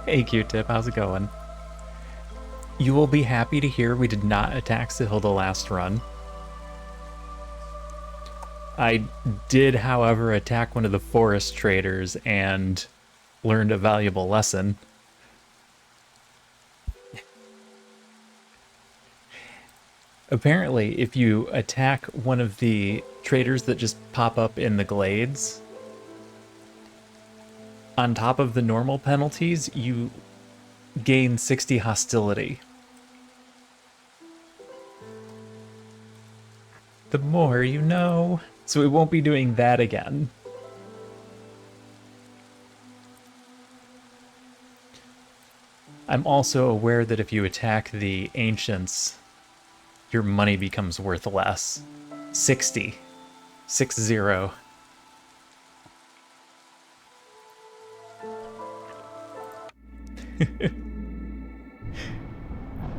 Hey Q-Tip, how's it going? You will be happy to hear we did not attack Sahilda last run. I did, however, attack one of the forest traders and learned a valuable lesson. Apparently, if you attack one of the traders that just pop up in the glades, on top of the normal penalties, you gain 60 hostility. The more you know. So we won't be doing that again. I'm also aware that if you attack the ancients, your money becomes worth less. 60. 6-0.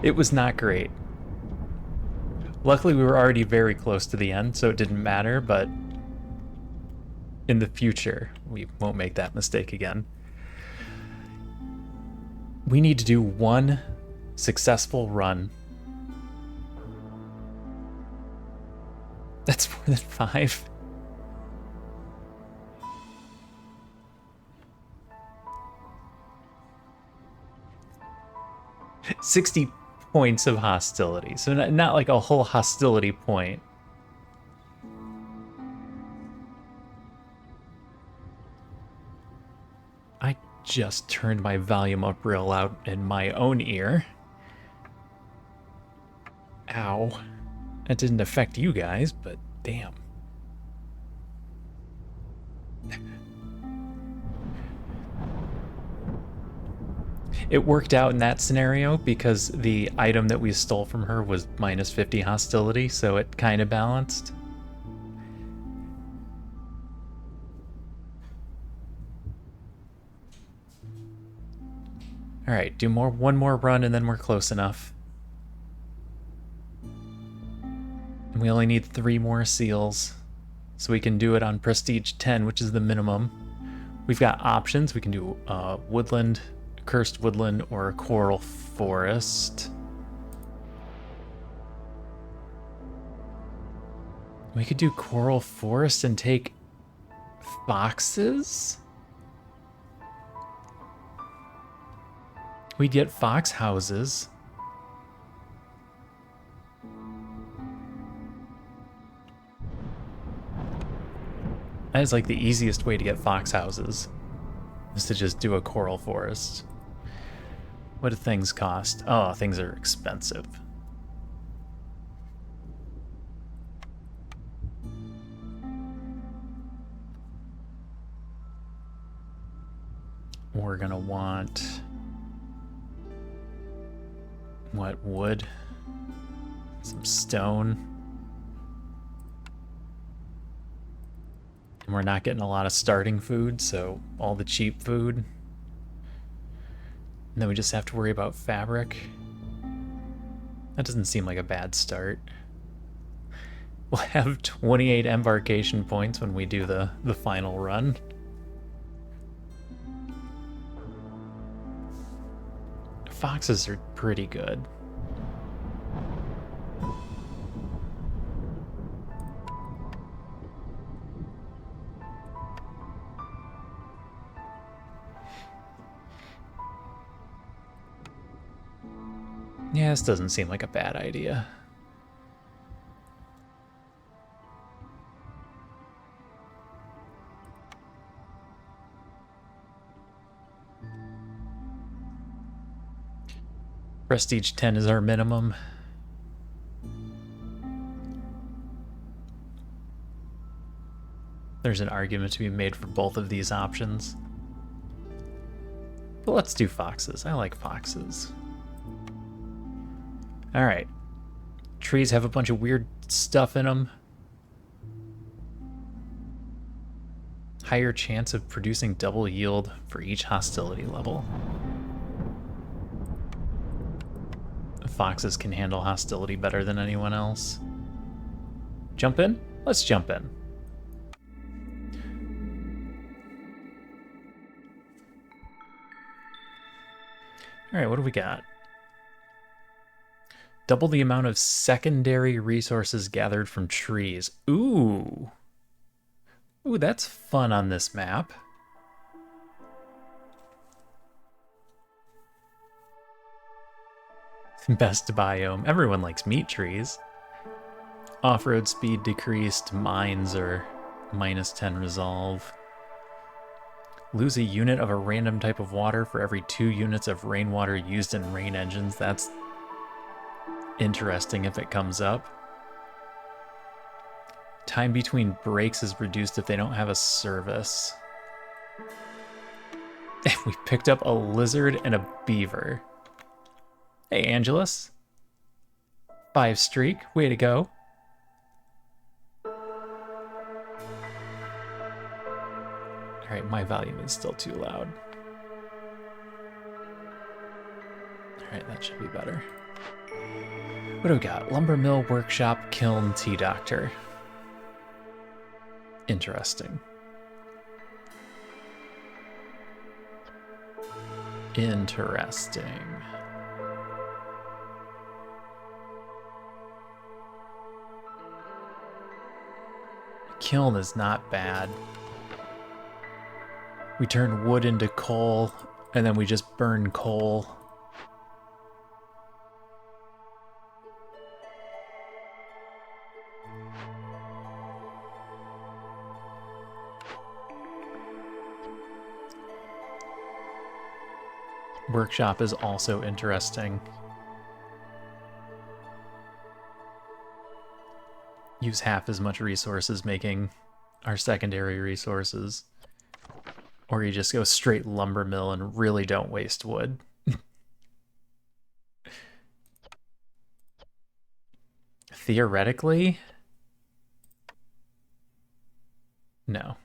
It was not great. Luckily, we were already very close to the end, so it didn't matter, but in the future, we won't make that mistake again. We need to do one successful run. That's more than 5. $60 points of hostility. So not like a whole hostility point. I just turned my volume up real loud in my own ear. Ow. That didn't affect you guys, but damn. It worked out in that scenario because the item that we stole from her was minus 50 hostility, so it kind of balanced. All right, do one more run and then we're close enough. And we only need 3 more seals, so we can do it on Prestige 10, which is the minimum. We've got options. We can do woodland, cursed woodland, or a coral forest. We could do coral forest and take foxes? We'd get fox houses. That is like the easiest way to get fox houses, is to just do a coral forest. What do things cost? Oh, things are expensive. We're gonna want... what, wood? Some stone. And we're not getting a lot of starting food, so all the cheap food. And then we just have to worry about fabric. That doesn't seem like a bad start. We'll have 28 embarkation points when we do the final run. Foxes are pretty good. Yeah, this doesn't seem like a bad idea. Prestige 10 is our minimum. There's an argument to be made for both of these options. But let's do foxes. I like foxes. Alright. Trees have a bunch of weird stuff in them. Higher chance of producing double yield for each hostility level. Foxes can handle hostility better than anyone else. Jump in? Let's jump in. Alright, what do we got? Double the amount of secondary resources gathered from trees. Ooh. Ooh, that's fun on this map. Best biome. Everyone likes meat trees. Off-road speed decreased. Mines are -10 resolve. Lose a unit of a random type of water for every 2 units of rainwater used in rain engines. That's interesting if it comes up. Time between breaks is reduced if they don't have a service. We picked up a lizard and a beaver. Hey, Angelus. 5 streak, way to go. Alright, my volume is still too loud. Alright, that should be better. What do we got? Lumber mill, workshop, kiln, tea doctor. Interesting. Interesting. Kiln is not bad. We turn wood into coal, and then we just burn coal. Workshop is also interesting. Use half as much resources making our secondary resources. Or you just go straight lumber mill and really don't waste wood. Theoretically? No.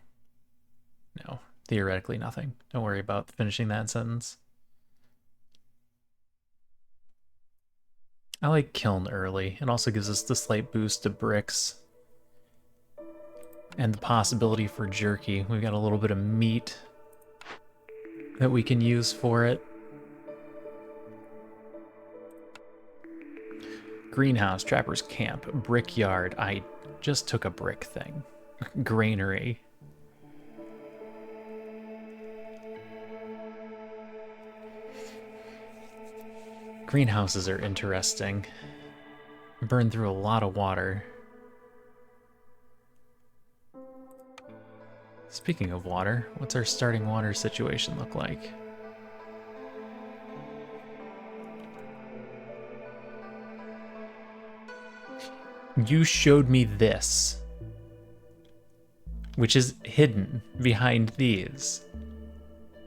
No. Theoretically nothing. Don't worry about finishing that sentence. I like kiln early. It also gives us the slight boost to bricks. And the possibility for jerky. We've got a little bit of meat that we can use for it. Greenhouse, trapper's camp, brickyard. I just took a brick thing. Granary. Greenhouses are interesting. Burn through a lot of water. Speaking of water, what's our starting water situation look like? You showed me this, which is hidden behind these.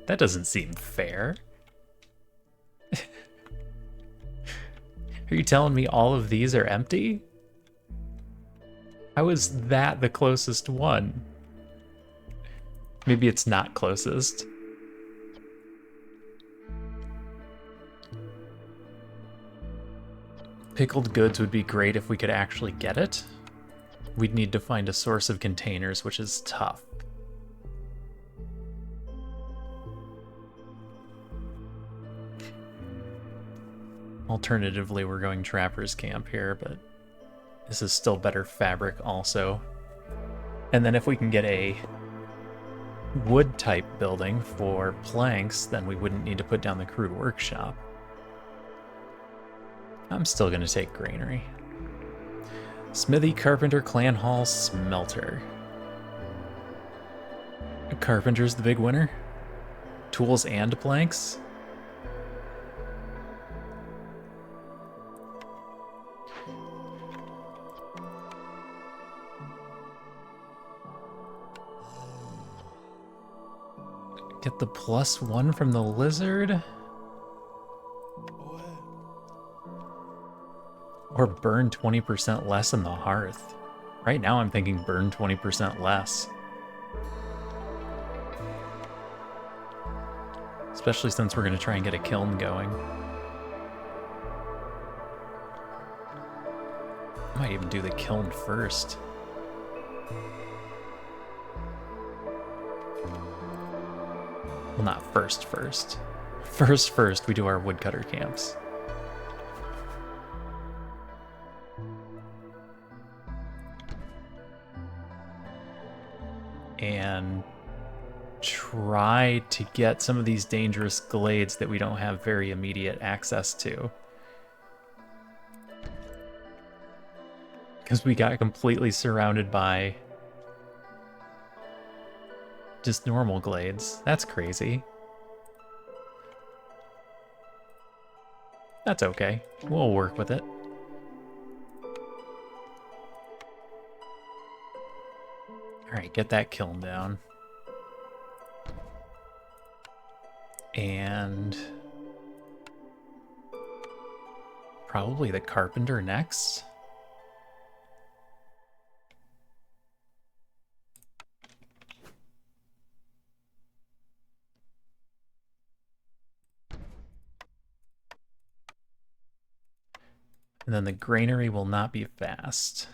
That doesn't seem fair. Are you telling me all of these are empty? How is that the closest one? Maybe it's not closest. Pickled goods would be great if we could actually get it. We'd need to find a source of containers, which is tough. Alternatively, we're going Trapper's Camp here, but this is still better fabric also. And then if we can get a wood type building for planks, then we wouldn't need to put down the crude workshop. I'm still gonna take granary. Smithy, carpenter, clan hall, smelter. Carpenter's the big winner. Tools and planks. Get the +1 from the lizard. Or burn 20% less in the hearth. Right now I'm thinking burn 20% less. Especially since we're going to try and get a kiln going. I might even do the kiln first. Well, not first. First, we do our woodcutter camps. And try to get some of these dangerous glades that we don't have very immediate access to. Because we got completely surrounded by just normal glades. That's crazy. That's okay. We'll work with it. Alright, get that kiln down. And probably the carpenter next. And then the granary will not be fast.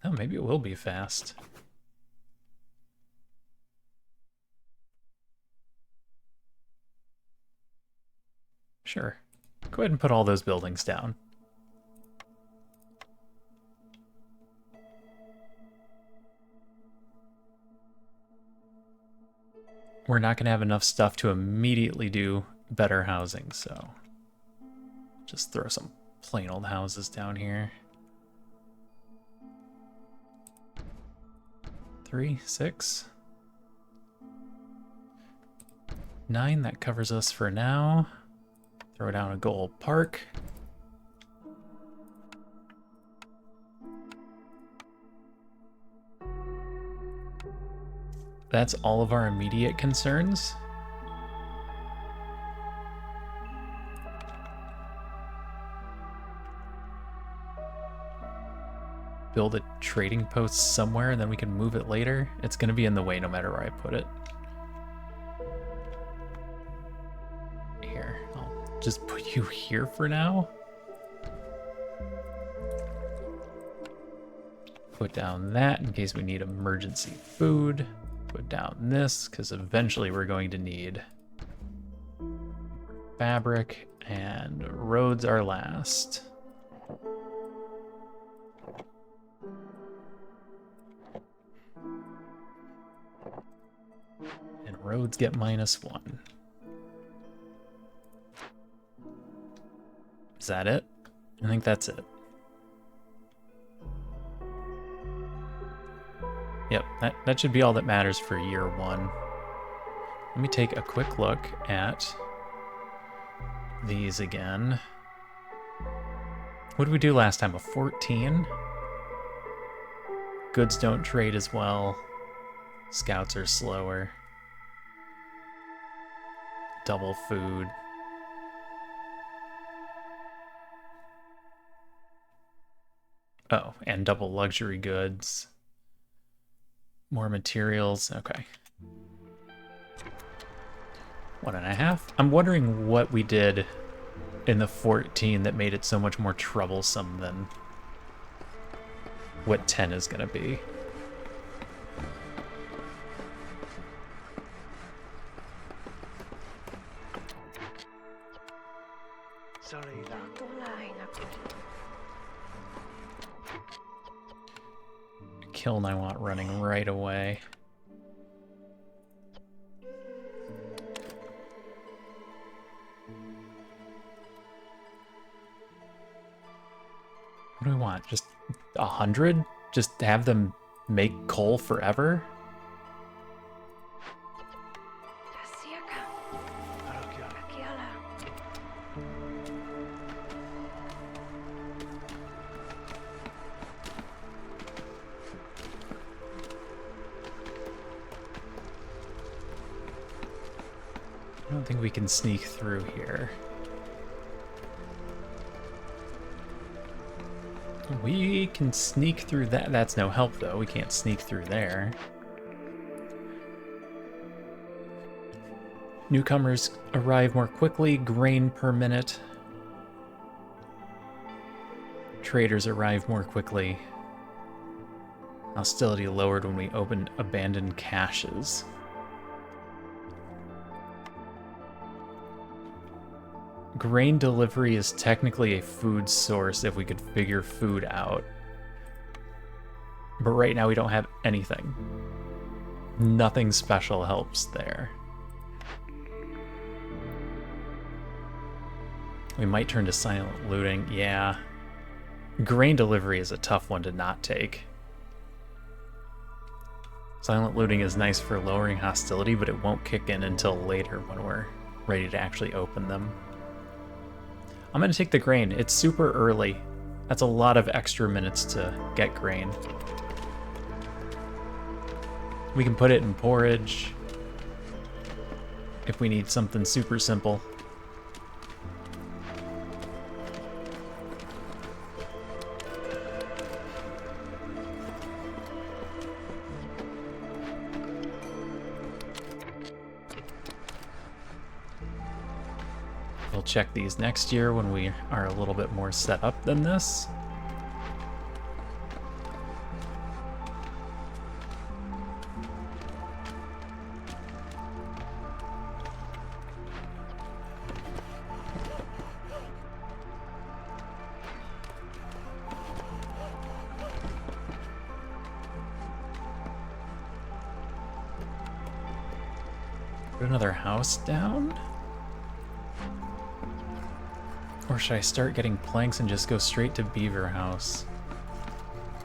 Oh, maybe it will be fast. Sure. Go ahead and put all those buildings down. We're not going to have enough stuff to immediately do better housing, so just throw some plain old houses down here. 3, 6, 9, that covers us for now. Throw down a gold park. That's all of our immediate concerns. Build a trading post somewhere and then we can move it later. It's going to be in the way no matter where I put it. Here, I'll just put you here for now. Put down that in case we need emergency food. Put down this because eventually we're going to need fabric, and roads are last. And roads get -1. Is that it? I think that's it. Yep, that should be all that matters for year 1. Let me take a quick look at these again. What did we do last time? A 14? Goods don't trade as well. Scouts are slower. Double food. Oh, and double luxury goods. More materials. Okay. 1.5. I'm wondering what we did in the 14 that made it so much more troublesome than what 10 is going to be. Kiln I want running right away. What do we want? Just 100? Just have them make coal forever? I don't think we can sneak through here. We can sneak through that. That's no help, though. We can't sneak through there. Newcomers arrive more quickly. Grain per minute. Traders arrive more quickly. Hostility lowered when we opened abandoned caches. Grain delivery is technically a food source if we could figure food out. But right now we don't have anything. Nothing special helps there. We might turn to silent looting. Yeah. Grain delivery is a tough one to not take. Silent looting is nice for lowering hostility, but it won't kick in until later when we're ready to actually open them. I'm going to take the grain. It's super early. That's a lot of extra minutes to get grain. We can put it in porridge if we need something super simple. We'll check these next year when we are a little bit more set up than this. Put another house down? Or should I start getting planks and just go straight to Beaver House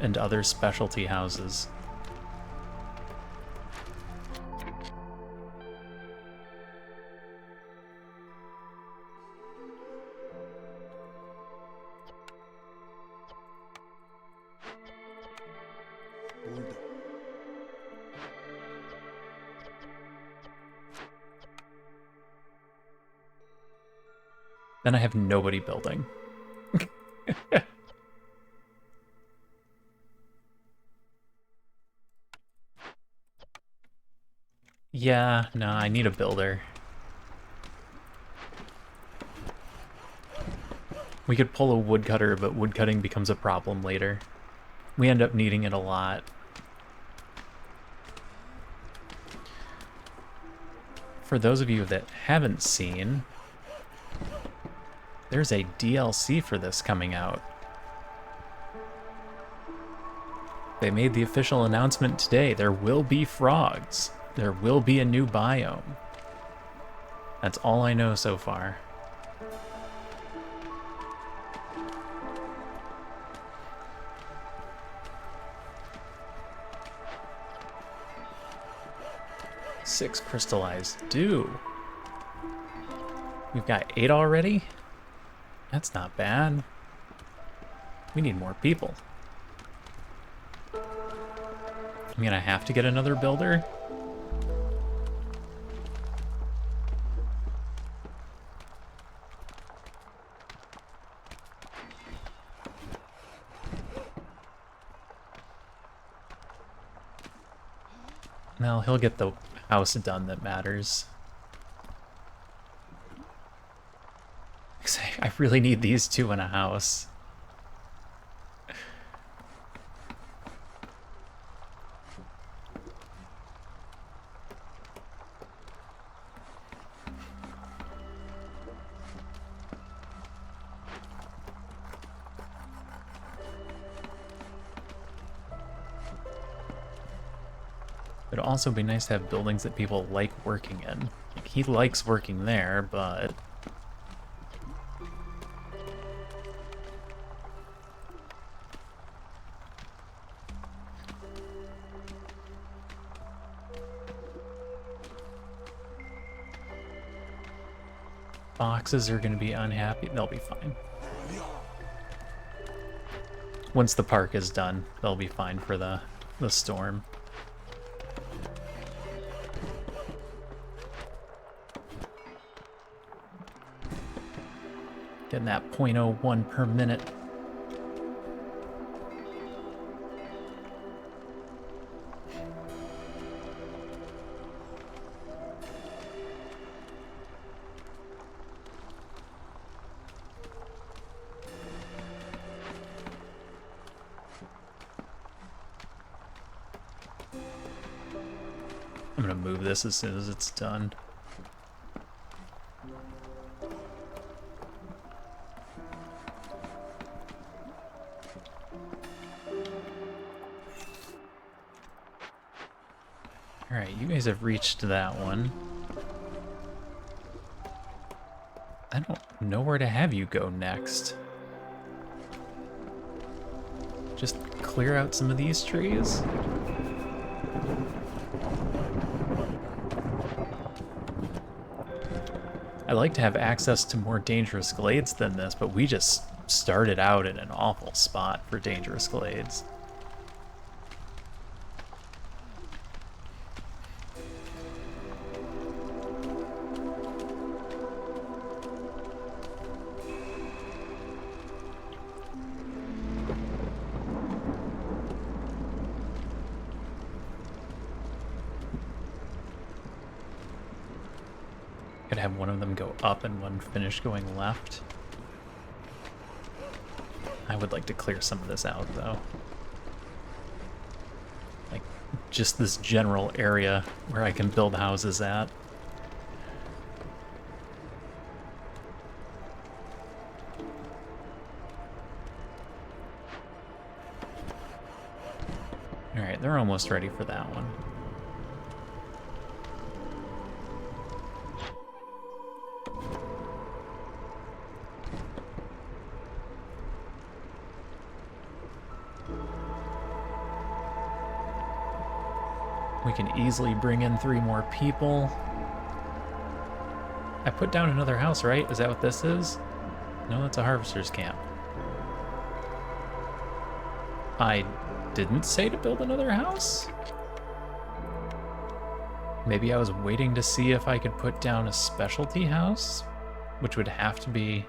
and other specialty houses? Then I have nobody building. Yeah, no, I need a builder. We could pull a woodcutter, but woodcutting becomes a problem later. We end up needing it a lot. For those of you that haven't seen, there's a DLC for this coming out. They made the official announcement today. There will be frogs. There will be a new biome. That's all I know so far. 6 crystallized dew. We've got 8 already? That's not bad. We need more people. I'm gonna have to get another builder. Well, he'll get the house done that matters. I really need these 2 in a house. It'd also be nice to have buildings that people like working in. Like, he likes working there, but... Foxes are going to be unhappy. They'll be fine. Once the park is done, they'll be fine for the storm. Getting that 0.01 per minute. I'm gonna move this as soon as it's done. Alright, you guys have reached that one. I don't know where to have you go next. Just clear out some of these trees. I'd like to have access to more dangerous glades than this, but we just started out in an awful spot for dangerous glades. Could have one of them go up and one finish going left. I would like to clear some of this out, though. Like, just this general area where I can build houses at. Alright, they're almost ready for that one. We can easily bring in 3 more people. I put down another house, right? Is that what this is? No, that's a harvester's camp. I didn't say to build another house? Maybe I was waiting to see if I could put down a specialty house, which would have to be...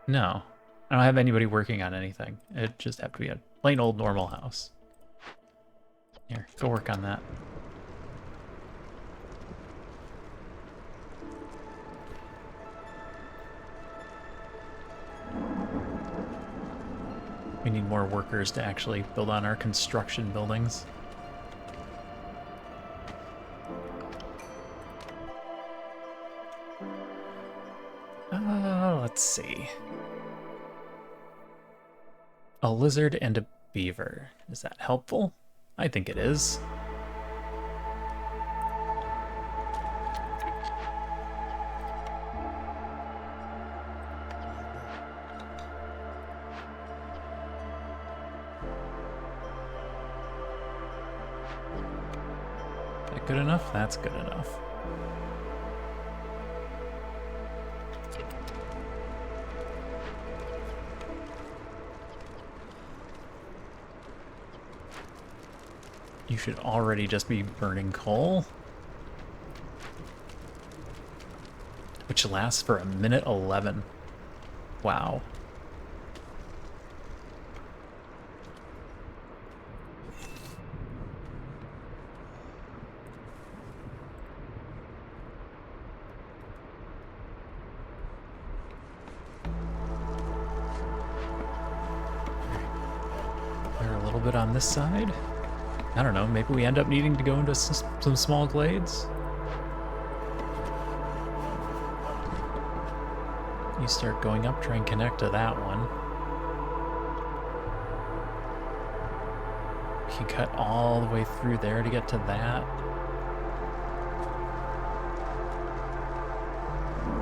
No, I don't have anybody working on anything. It'd just have to be a plain old normal house. Here, go work on that. We need more workers to actually build on our construction buildings. Let's see. A lizard and a beaver. Is that helpful? I think it is. Is that good enough? That's good enough. You should already just be burning coal. Which lasts for 1:11. Wow. There a little bit on this side. I don't know, maybe we end up needing to go into some small glades. You start going up, try and connect to that one. You can cut all the way through there to get to that.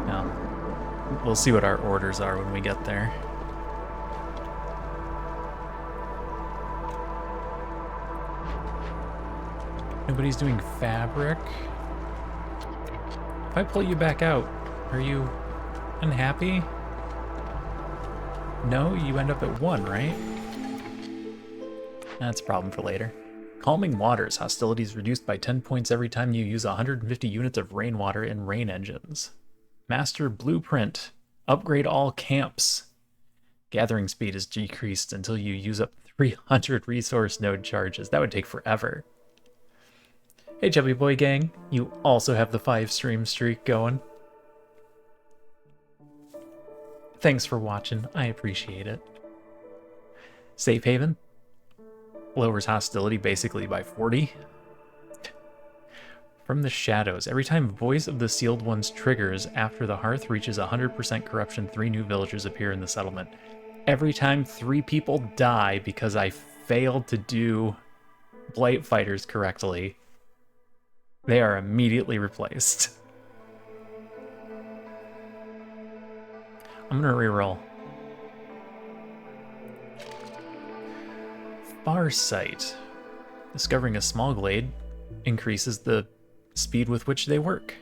Now, we'll see what our orders are when we get there. Nobody's doing fabric. If I pull you back out, are you unhappy? No, you end up at 1, right? That's a problem for later. Calming Waters. Hostilities reduced by 10 points every time you use 150 units of rainwater in rain engines. Master Blueprint. Upgrade all camps. Gathering speed is decreased until you use up 300 resource node charges. That would take forever. Hey Chubby Boy Gang, you also have the 5 stream streak going. Thanks for watching, I appreciate it. Safe Haven. Lowers hostility basically by 40. From the Shadows. Every time Voice of the Sealed Ones triggers after the Hearth reaches 100% corruption, 3 new villagers appear in the settlement. Every time 3 people die because I failed to do Blight Fighters correctly, they are immediately replaced. I'm gonna reroll. Farsight. Discovering a small glade increases the speed with which they work.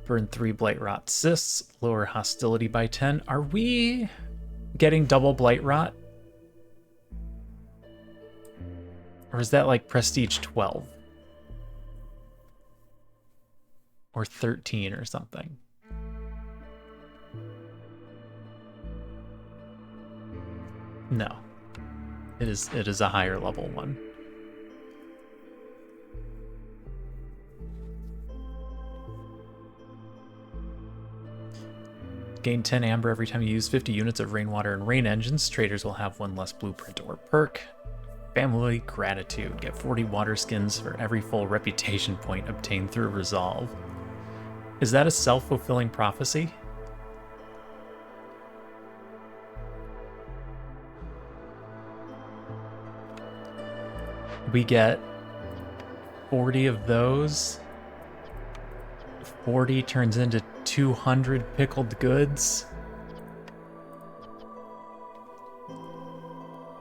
Burn 3 Blight Rot Cysts. Lower hostility by 10. Are we getting double Blight Rot? Or is that like Prestige 12? Or 13 or something? No. It is a higher level one. Gain 10 amber every time you use 50 units of rainwater and rain engines. Traders will have 1 less blueprint or perk. Family Gratitude. Get 40 water skins for every full reputation point obtained through Resolve. Is that a self-fulfilling prophecy? We get 40 of those. 40 turns into 200 pickled goods.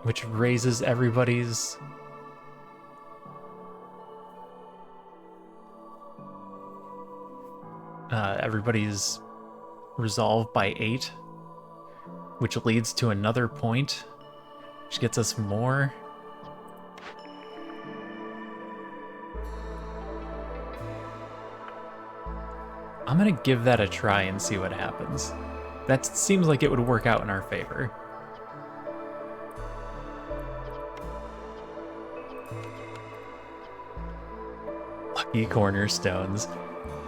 Which raises everybody's resolve by 8, which leads to another point, which gets us more. I'm gonna give that a try and see what happens. That seems like it would work out in our favor. Lucky cornerstones.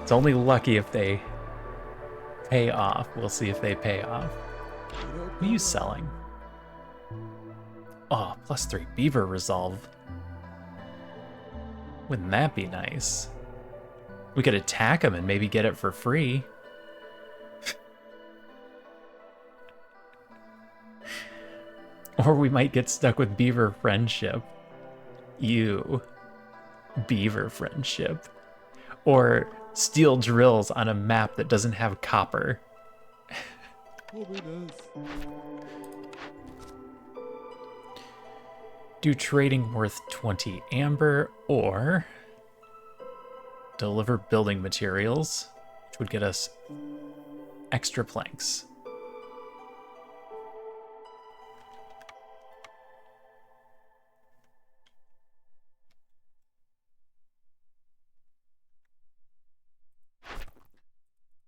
It's only lucky if they pay off. We'll see if they pay off. What are you selling? Oh, +3 beaver resolve. Wouldn't that be nice? We could attack them and maybe get it for free. Or we might get stuck with beaver friendship. You. Beaver friendship. Or steel drills on a map that doesn't have copper. do trading worth 20 amber, or deliver building materials, which would get us extra planks.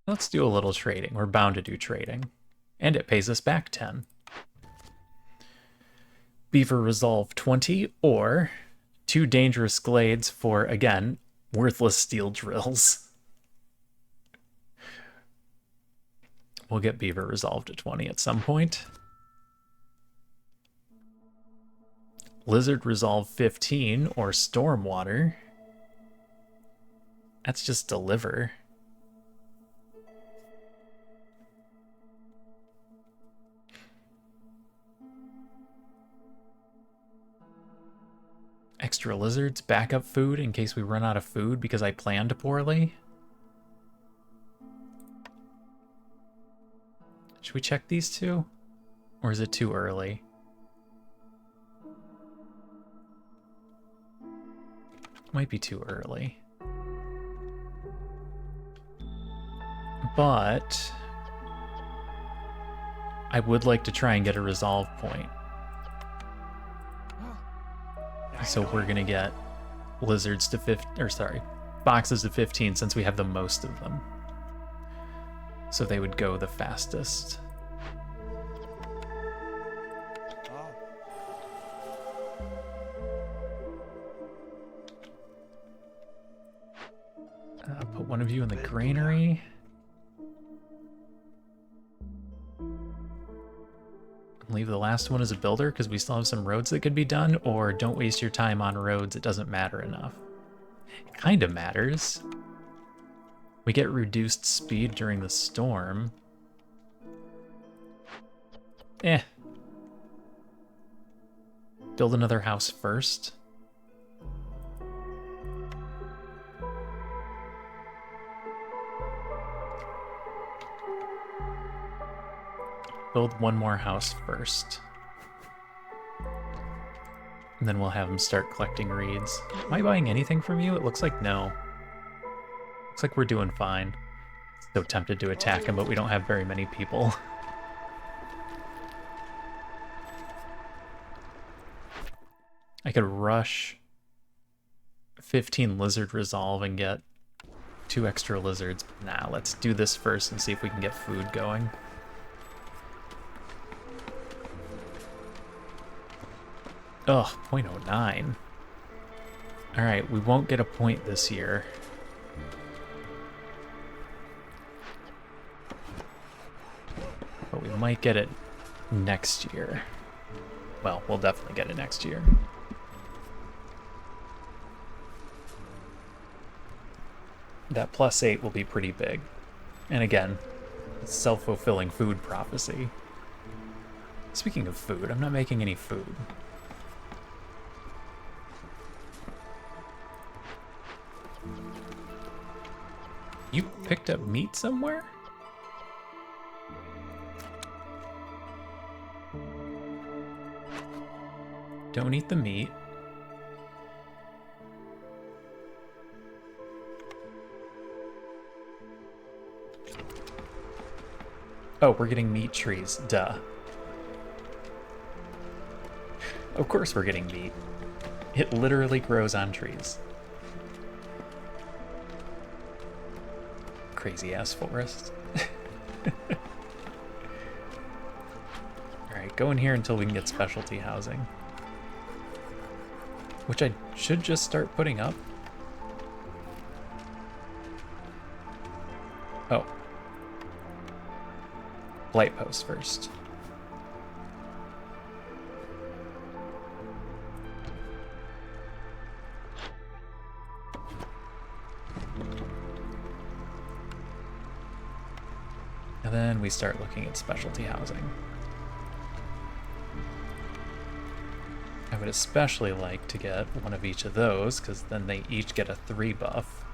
Let's do a little trading. We're bound to do trading. And it pays us back 10. Beaver Resolve 20, or 2 dangerous glades for, again, worthless steel drills. We'll get Beaver Resolve to 20 at some point. Lizard Resolve 15, or Stormwater. That's just deliver. Extra lizards, backup food in case we run out of food because I planned poorly. Should we check these two? Or is it too early? Might be too early. But I would like to try and get a resolve point. So we're gonna get lizards to 15, or sorry, boxes to 15 since we have the most of them. So they would go the fastest. Put one of you in the granary. Leave the last one as a builder because we still have some roads that could be done, or don't waste your time on roads, it doesn't matter enough. It kind of matters. We get reduced speed during the storm. Build another house first. Build one more house first. And then we'll have him start collecting reeds. Am I buying anything from you? It looks like no. Looks like we're doing fine. So tempted to attack him, but we don't have very many people. I could rush 15 lizard resolve and get 2 extra lizards. Nah, let's do this first and see if we can get food going. Ugh, 0.09. Alright, we won't get a point this year. But we might get it next year. Well, we'll definitely get it next year. That +8 will be pretty big. And again, self-fulfilling food prophecy. Speaking of food, I'm not making any food. You picked up meat somewhere? Don't eat the meat. Oh, we're getting meat trees. Duh. Of course we're getting meat. It literally grows on trees. Crazy ass forest. Alright, go in here until we can get specialty housing. Which I should just start putting up. Oh. Light post first. And then we start looking at specialty housing. I would especially like to get one of each of those, because then they each get a 3 buff.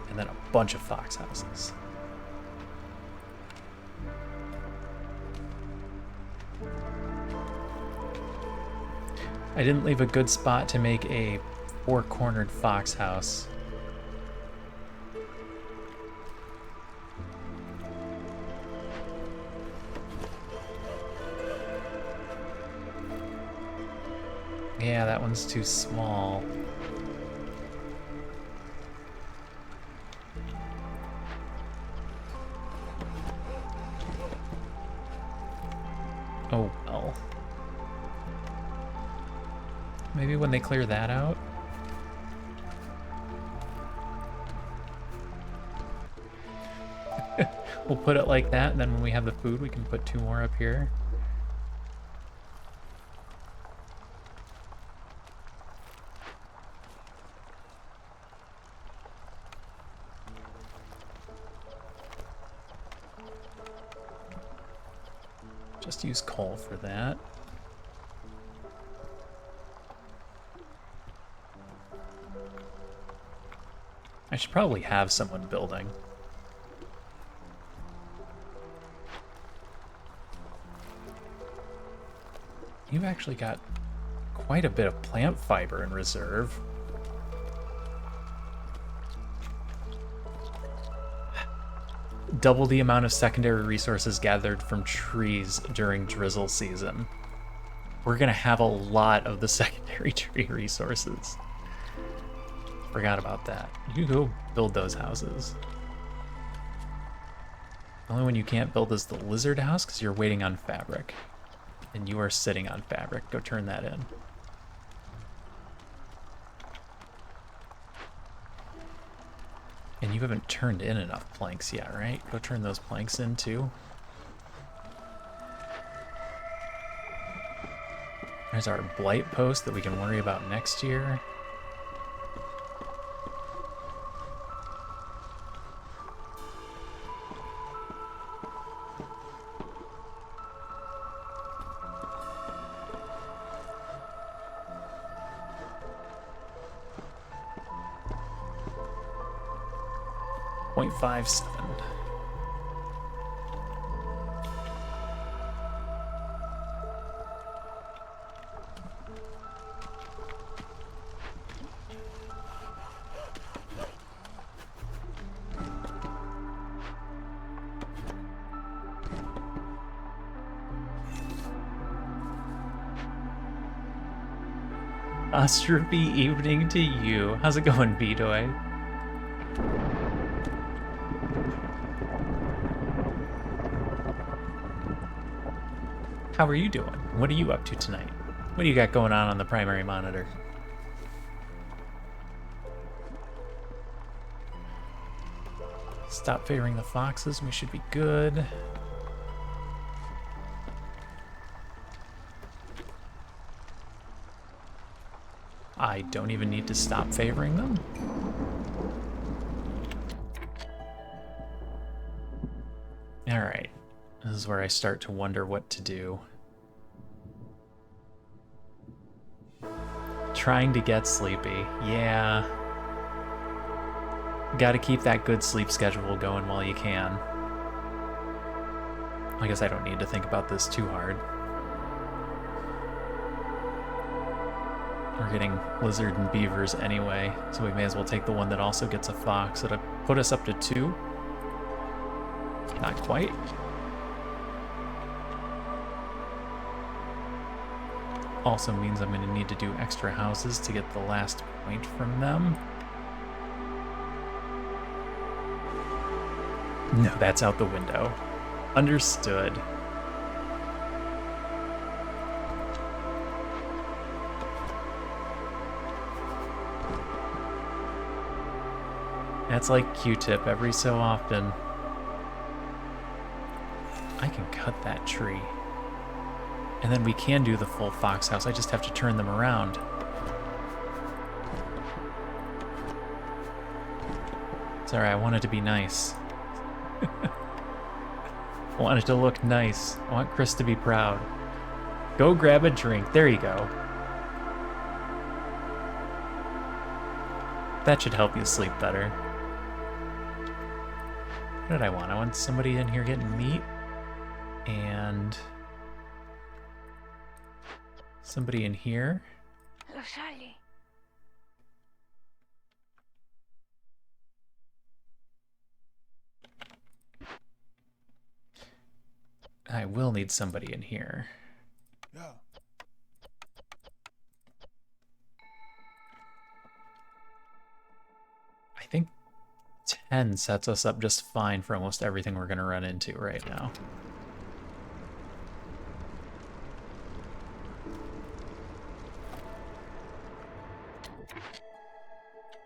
And then a bunch of fox houses. I didn't leave a good spot to make a four-cornered fox house. Yeah, that one's too small. Oh well. Maybe when they clear that out? We'll put it like that, and then when we have the food, we can put 2 more up here. Just use coal for that. I should probably have someone building. You've actually got quite a bit of plant fiber in reserve. Double the amount of secondary resources gathered from trees during drizzle season. We're gonna have a lot of the secondary tree resources. Forgot about that. You go build those houses. The only one you can't build is the lizard house because you're waiting on fabric. And you are sitting on fabric. Go turn that in. And you haven't turned in enough planks yet, right? Go turn those planks in too. There's our blight post that we can worry about next year. .57. Ostropy evening to you. How's it going, B-Doy? How are you doing? What are you up to tonight? What do you got going on the primary monitor? Stop favoring the foxes. We should be good. I don't even need to stop favoring them. All right. This is where I start to wonder what to do. Trying to get sleepy. Yeah. Gotta keep that good sleep schedule going while you can. I guess I don't need to think about this too hard. We're getting lizard and beavers anyway, so we may as well take the one that also gets a fox. It'll put us up to 2. Not quite. Also means I'm going to need to do extra houses to get the last point from them. No, that's out the window. Understood. That's like Q-tip every so often. I can cut that tree. And then we can do the full fox house. I just have to turn them around. Sorry, I wanted to be nice. I want it to look nice. I want Chris to be proud. Go grab a drink. There you go. That should help you sleep better. What did I want? I want somebody in here getting meat. And somebody in here. will need somebody in here. Yeah. I think 10 sets us up just fine for almost everything we're going to run into right now.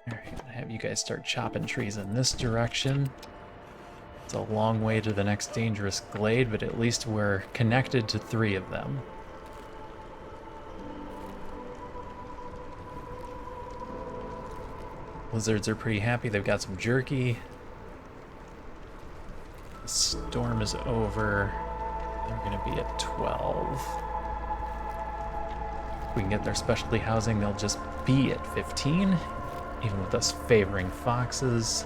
Alright, have you guys start chopping trees in this direction. It's a long way to the next dangerous glade, but at least we're connected to 3 of them. Lizards are pretty happy. They've got some jerky. The storm is over. They're going to be at 12. If we can get their specialty housing, they'll just be at 15, even with us favoring foxes.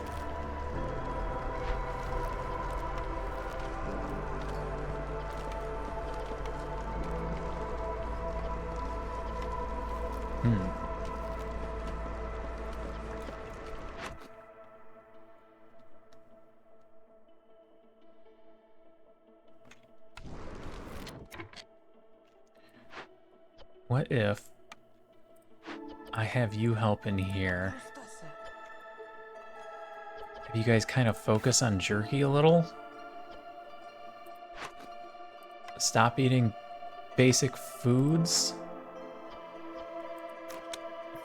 What if I have you help in here? Have you guys kind of focus on jerky a little? Stop eating basic foods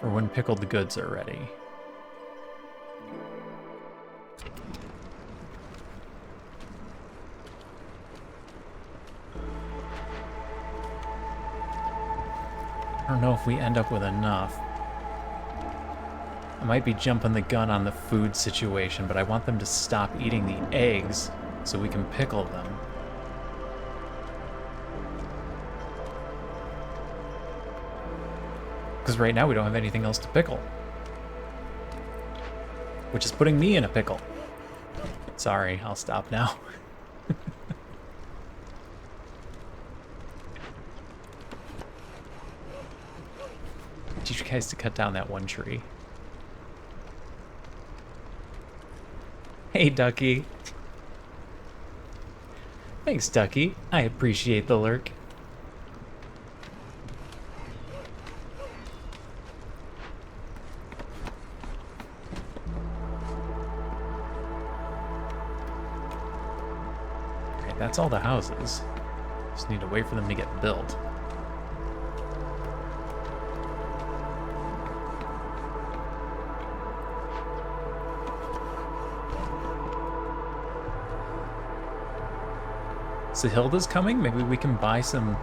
for when pickled goods are ready. I don't know if we end up with enough. I might be jumping the gun on the food situation, but I want them to stop eating the eggs so we can pickle them. Because right now we don't have anything else to pickle. Which is putting me in a pickle. Sorry, I'll stop now. Teach you guys to cut down that one tree. Hey, Ducky. Thanks, Ducky. I appreciate the lurk. Alright, that's all the houses. Just need to wait for them to get built. Sahilda's coming? Maybe we can buy some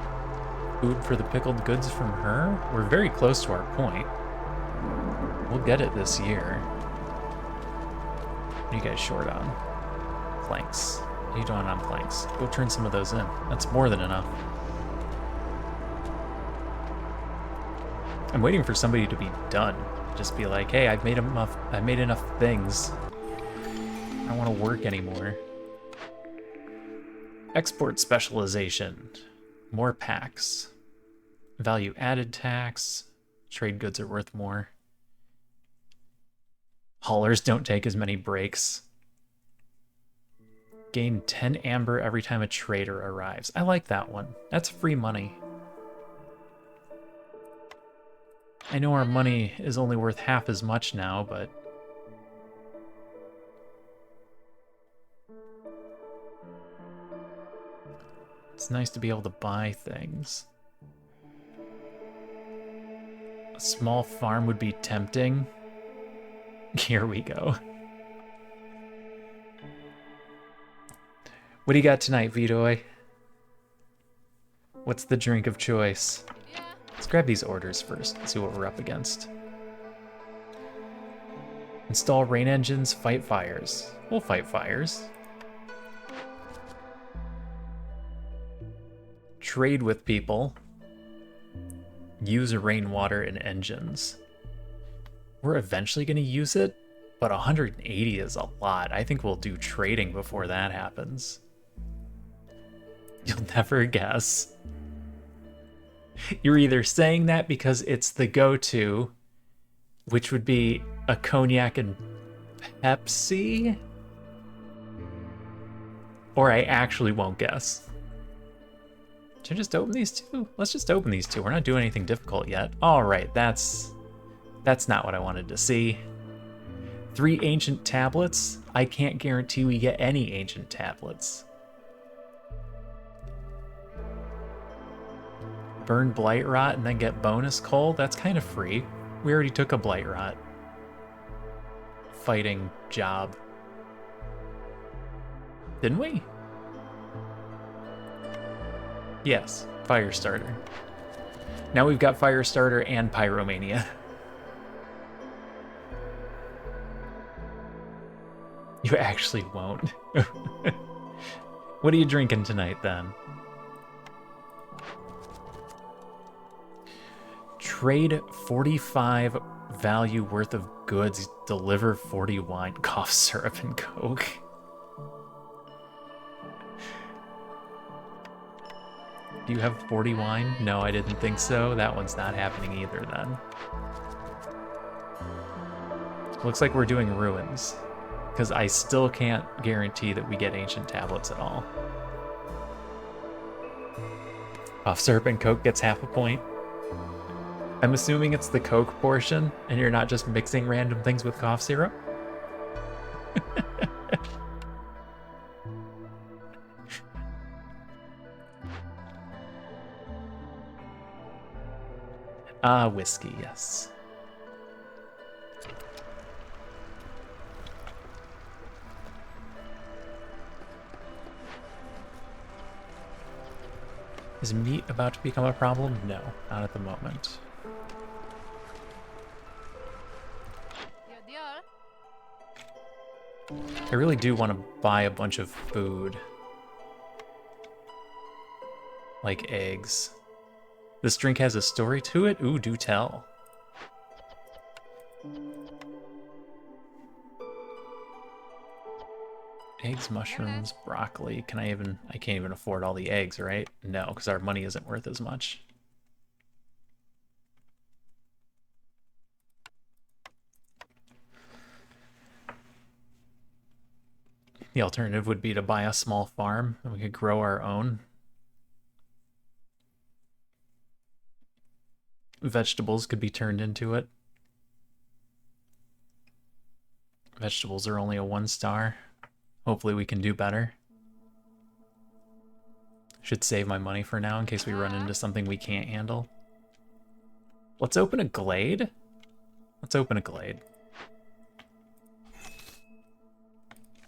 food for the pickled goods from her? We're very close to our point. We'll get it this year. What are you guys short on? Planks. What are you doing on planks? Go turn some of those in. That's more than enough. I'm waiting for somebody to be done. Just be like, hey, I made enough things. I don't want to work anymore. Export specialization. More packs. Value added tax. Trade goods are worth more. Haulers don't take as many breaks. Gain 10 amber every time a trader arrives. I like that one. That's free money. I know our money is only worth half as much now, but it's nice to be able to buy things. A small farm would be tempting. Here we go. What do you got tonight, Vitoy? What's the drink of choice? Let's grab these orders first and see what we're up against. Install rain engines, fight fires. We'll fight fires. Trade with people. Use rainwater and engines. We're eventually going to use it, but 180 is a lot. I think we'll do trading before that happens. You'll never guess. You're either saying that because it's the go-to, which would be a cognac and Pepsi, or I actually won't guess. Should I just open these two? Let's just open these two. We're not doing anything difficult yet. All right, that's not what I wanted to see. 3 ancient tablets? I can't guarantee we get any ancient tablets. Burn Blight Rot and then get bonus coal? That's kind of free. We already took a Blight Rot fighting job. Didn't we? Yes, Firestarter. Now we've got Firestarter and Pyromania. You actually won't. What are you drinking tonight, then? Trade 45 value worth of goods, deliver 40 wine, cough syrup, and coke. Do you have 40 wine? No, I didn't think so. That one's not happening either, then. Looks like we're doing ruins, because I still can't guarantee that we get ancient tablets at all. Cough syrup and coke gets half a point. I'm assuming it's the coke portion, and you're not just mixing random things with cough syrup? Whiskey, yes. Is meat about to become a problem? No, not at the moment. I really do want to buy a bunch of food. Like eggs. This drink has a story to it? Ooh, do tell. Eggs, mushrooms, broccoli. I can't even afford all the eggs, right? No, because our money isn't worth as much. The alternative would be to buy a small farm and we could grow our own. Vegetables could be turned into it. Vegetables are only a 1-star. Hopefully we can do better. Should save my money for now in case we run into something we can't handle. Let's open a glade. Let's open a glade.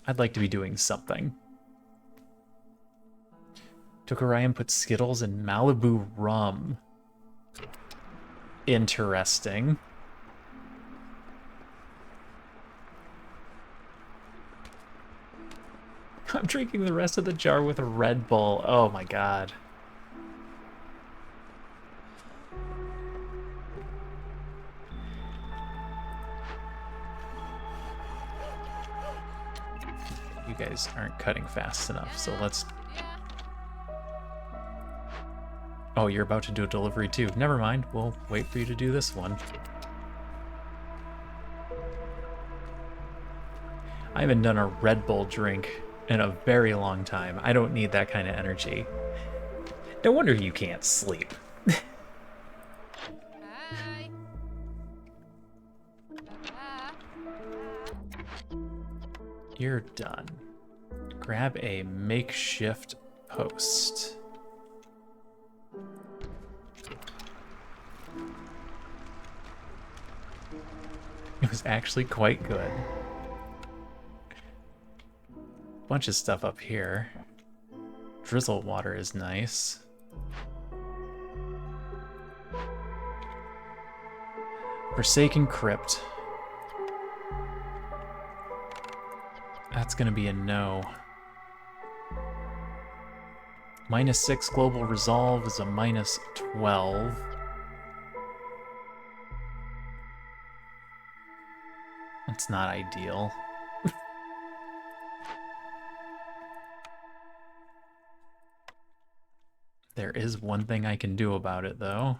I'd like to be doing something. Tokarayan put Skittles in Malibu rum. Interesting. I'm drinking the rest of the jar with a Red Bull. Oh my god. You guys aren't cutting fast enough, so let's... Oh, you're about to do a delivery too. Never mind, we'll wait for you to do this one. I haven't done a Red Bull drink in a very long time. I don't need that kind of energy. No wonder you can't sleep. You're done. Grab a makeshift post. It was actually quite good. Bunch of stuff up here. Drizzle water is nice. Forsaken Crypt. That's gonna be a no. -6 global resolve is a -12. That's not ideal. There is one thing I can do about it, though.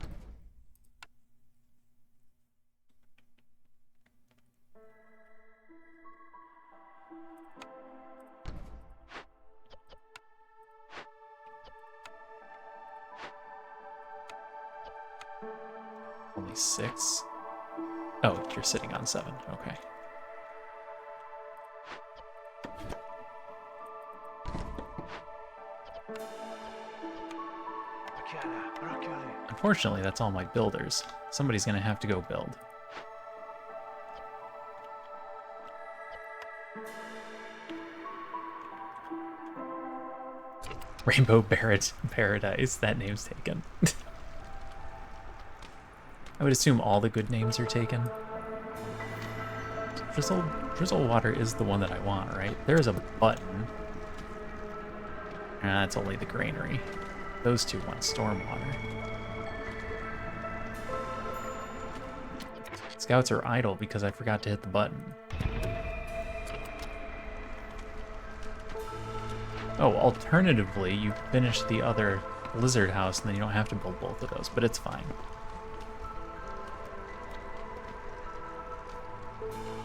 Only 6? Oh, you're sitting on 7. Okay. Unfortunately, that's all my builders. Somebody's gonna have to go build. Rainbow Barrett Paradise. That name's taken. I would assume all the good names are taken. Drizzle Water is the one that I want, right? There's a button. That's only the granary. Those two want Stormwater. Scouts are idle because I forgot to hit the button. Oh, alternatively, you finish the other lizard house and then you don't have to build both of those, but it's fine.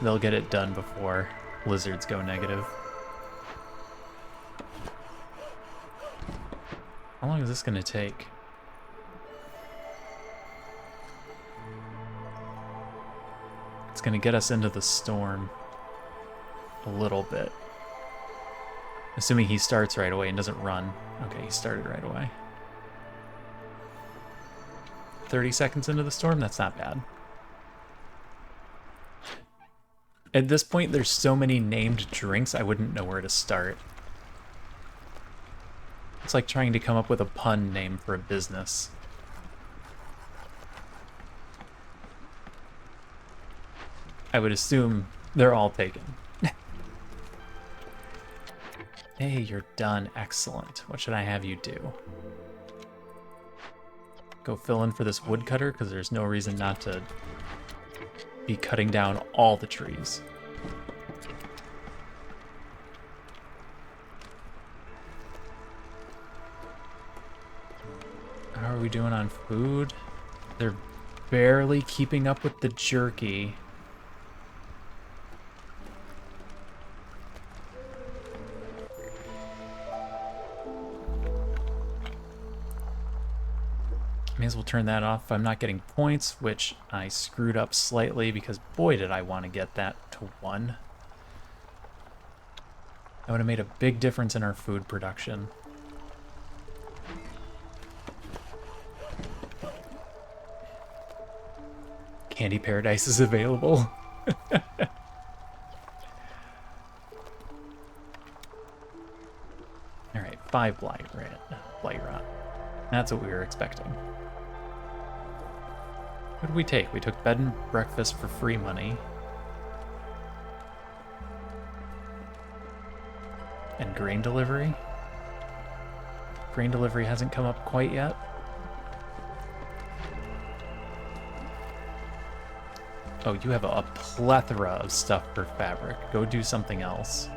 They'll get it done before lizards go negative. How long is this going to take? It's going to get us into the storm a little bit. Assuming he starts right away and doesn't run. Okay, he started right away. 30 seconds into the storm? That's not bad. At this point, there's so many named drinks, I wouldn't know where to start. It's like trying to come up with a pun name for a business. I would assume they're all taken. Hey, you're done. Excellent. What should I have you do? Go fill in for this woodcutter, because there's no reason not to be cutting down all the trees. How are we doing on food? They're barely keeping up with the jerky. May as well turn that off if I'm not getting points, which I screwed up slightly because boy did I want to get that to 1. That would have made a big difference in our food production. Candy Paradise is available. Alright, 5 blight rot. That's what we were expecting. What did we take? We took bed and breakfast for free money. And grain delivery. Grain delivery hasn't come up quite yet. Oh, you have a plethora of stuff for fabric. Go do something else.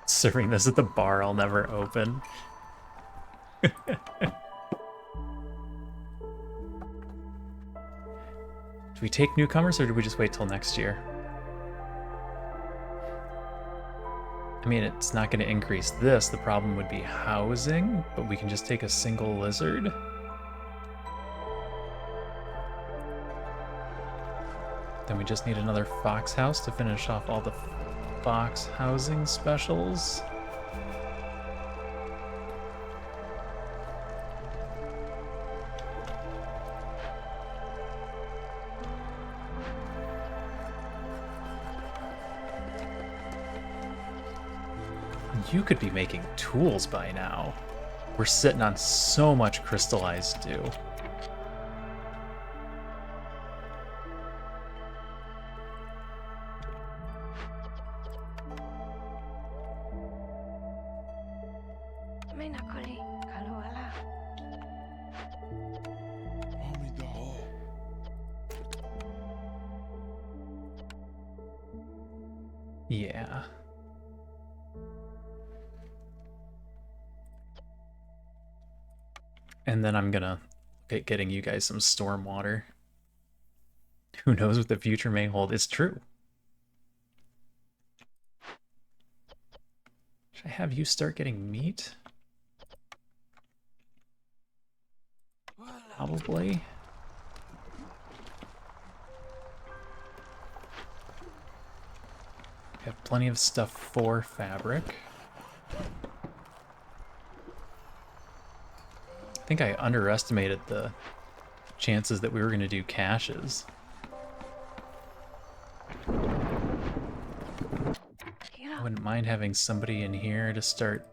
Serving this at the bar I'll never open. Do we take newcomers or do we just wait till next year? I mean, it's not going to increase this. The problem would be housing, but we can just take a single lizard. Then we just need another fox house to finish off all the fox housing specials. You could be making tools by now. We're sitting on so much crystallized dew. Yeah. And then I'm gonna look at getting you guys some storm water. Who knows what the future may hold? It's true. Should I have you start getting meat? Probably. We have plenty of stuff for fabric. I think I underestimated the chances that we were going to do caches. I wouldn't mind having somebody in here to start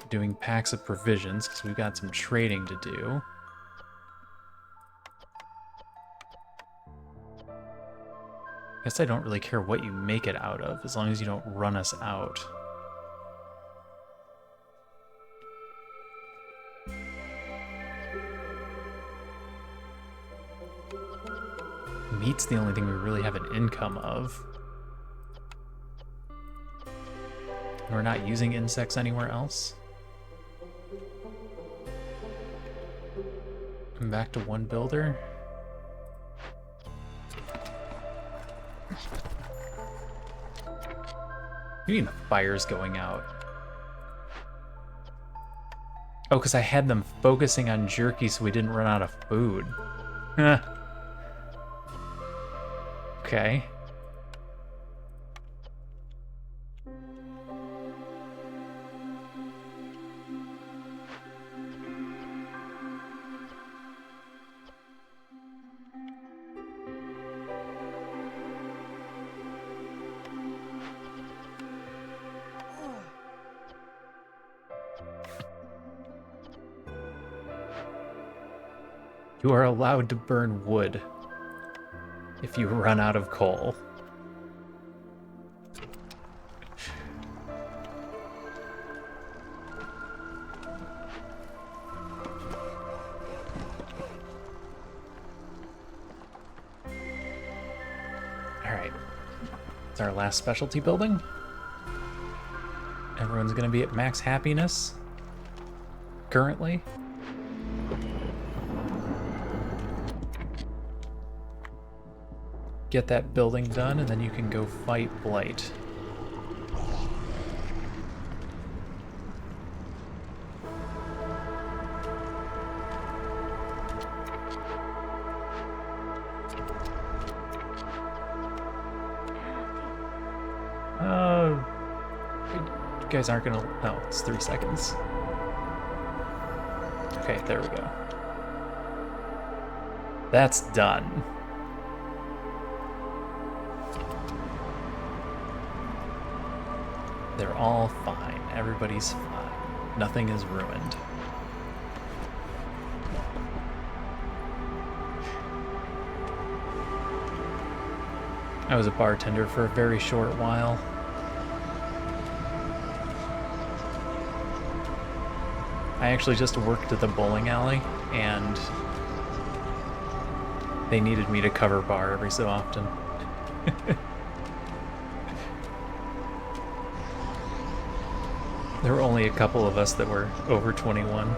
doing packs of provisions, because we've got some trading to do. I guess I don't really care what you make it out of, as long as you don't run us out. Meat's the only thing we really have an income of. We're not using insects anywhere else. I'm back to one builder. You mean the fire's going out? Oh, because I had them focusing on jerky so we didn't run out of food. Huh. Okay. You are allowed to burn wood if you run out of coal. Alright. It's our last specialty building. Everyone's gonna be at max happiness currently. Get that building done, and then you can go fight Blight. You guys aren't gonna... Oh, it's 3 seconds. Okay, there we go. That's done. They're all fine. Everybody's fine. Nothing is ruined. I was a bartender for a very short while. I actually just worked at the bowling alley, and they needed me to cover bar every so often. There were only a couple of us that were over 21.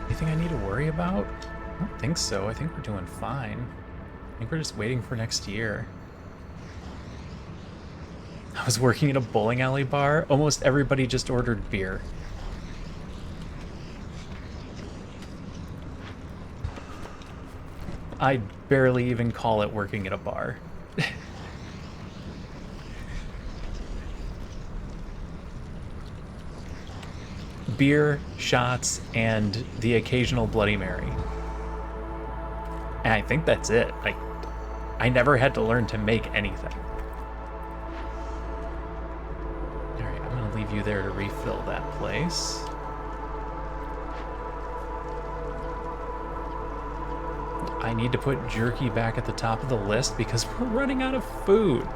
Anything I need to worry about? I don't think so. I think we're doing fine. I think we're just waiting for next year. I was working at a bowling alley bar. Almost everybody just ordered beer. I'd barely even call it working at a bar. Beer, shots, and the occasional Bloody Mary. And I think that's it. Like, I never had to learn to make anything. Alright, I'm gonna leave you there to refill that place. I need to put jerky back at the top of the list because we're running out of food.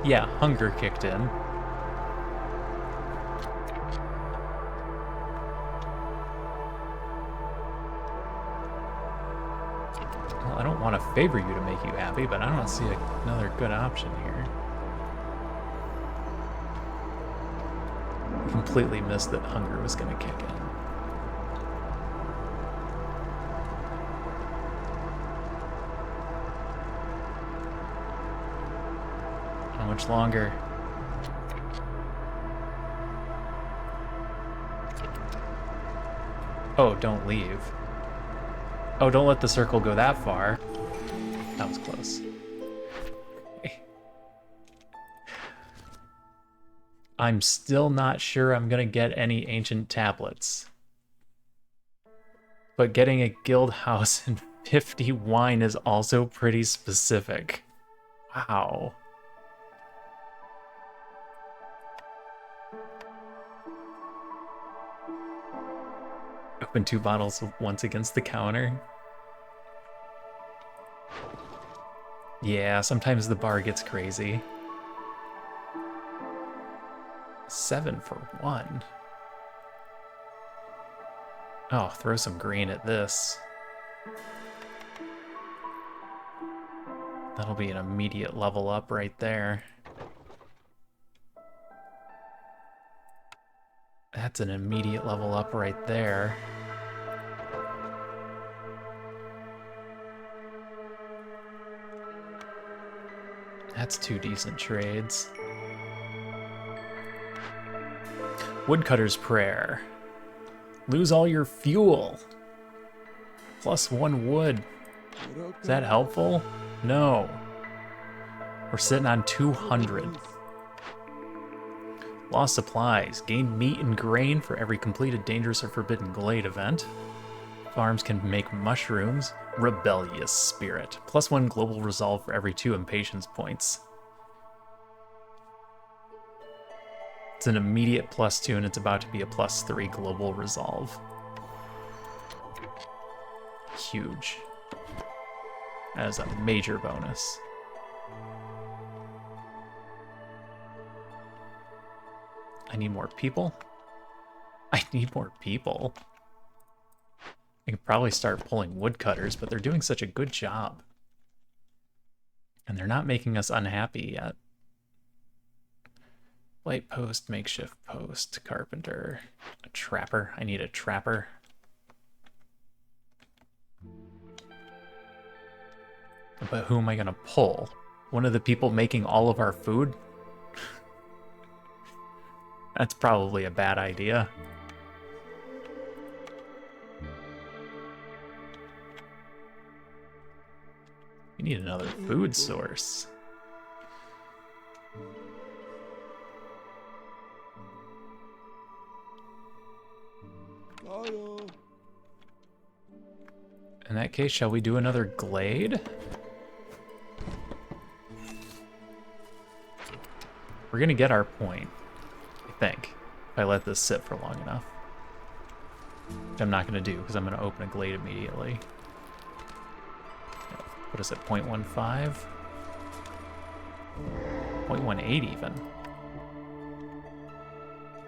Yeah, hunger kicked in. Well, I don't want to favor you to make you happy, but I don't see another good option here. Completely missed that hunger was going to kick in. How much longer? Oh, don't leave. Oh, don't let the circle go that far. That was close. I'm still not sure I'm gonna get any ancient tablets. But getting a guild house and 50 wine is also pretty specific. Wow. Open 2 bottles once against the counter. Yeah, sometimes the bar gets crazy. 7 for 1. Oh, throw some green at this. That'll be an immediate level up right there. That's an immediate level up right there. That's 2 decent trades. Woodcutter's Prayer. Lose all your fuel. +1 wood. Is that helpful? No. We're sitting on 200. Lost supplies. Gain meat and grain for every completed Dangerous or Forbidden Glade event. Farms can make mushrooms. Rebellious Spirit. +1 global resolve for every 2 impatience points. It's an immediate +2 and it's about to be a +3 global resolve. Huge. That is a major bonus. I need more people. I need more people. I could probably start pulling woodcutters, but they're doing such a good job. And they're not making us unhappy yet. Light post, makeshift post, carpenter, a trapper. I need a trapper. But who am I gonna pull? One of the people making all of our food? That's probably a bad idea. We need another food source. In that case, shall we do another glade? We're gonna get our point, I think, if I let this sit for long enough. Which I'm not gonna do, because I'm gonna open a glade immediately. Put us at 0.15. 0.18 even.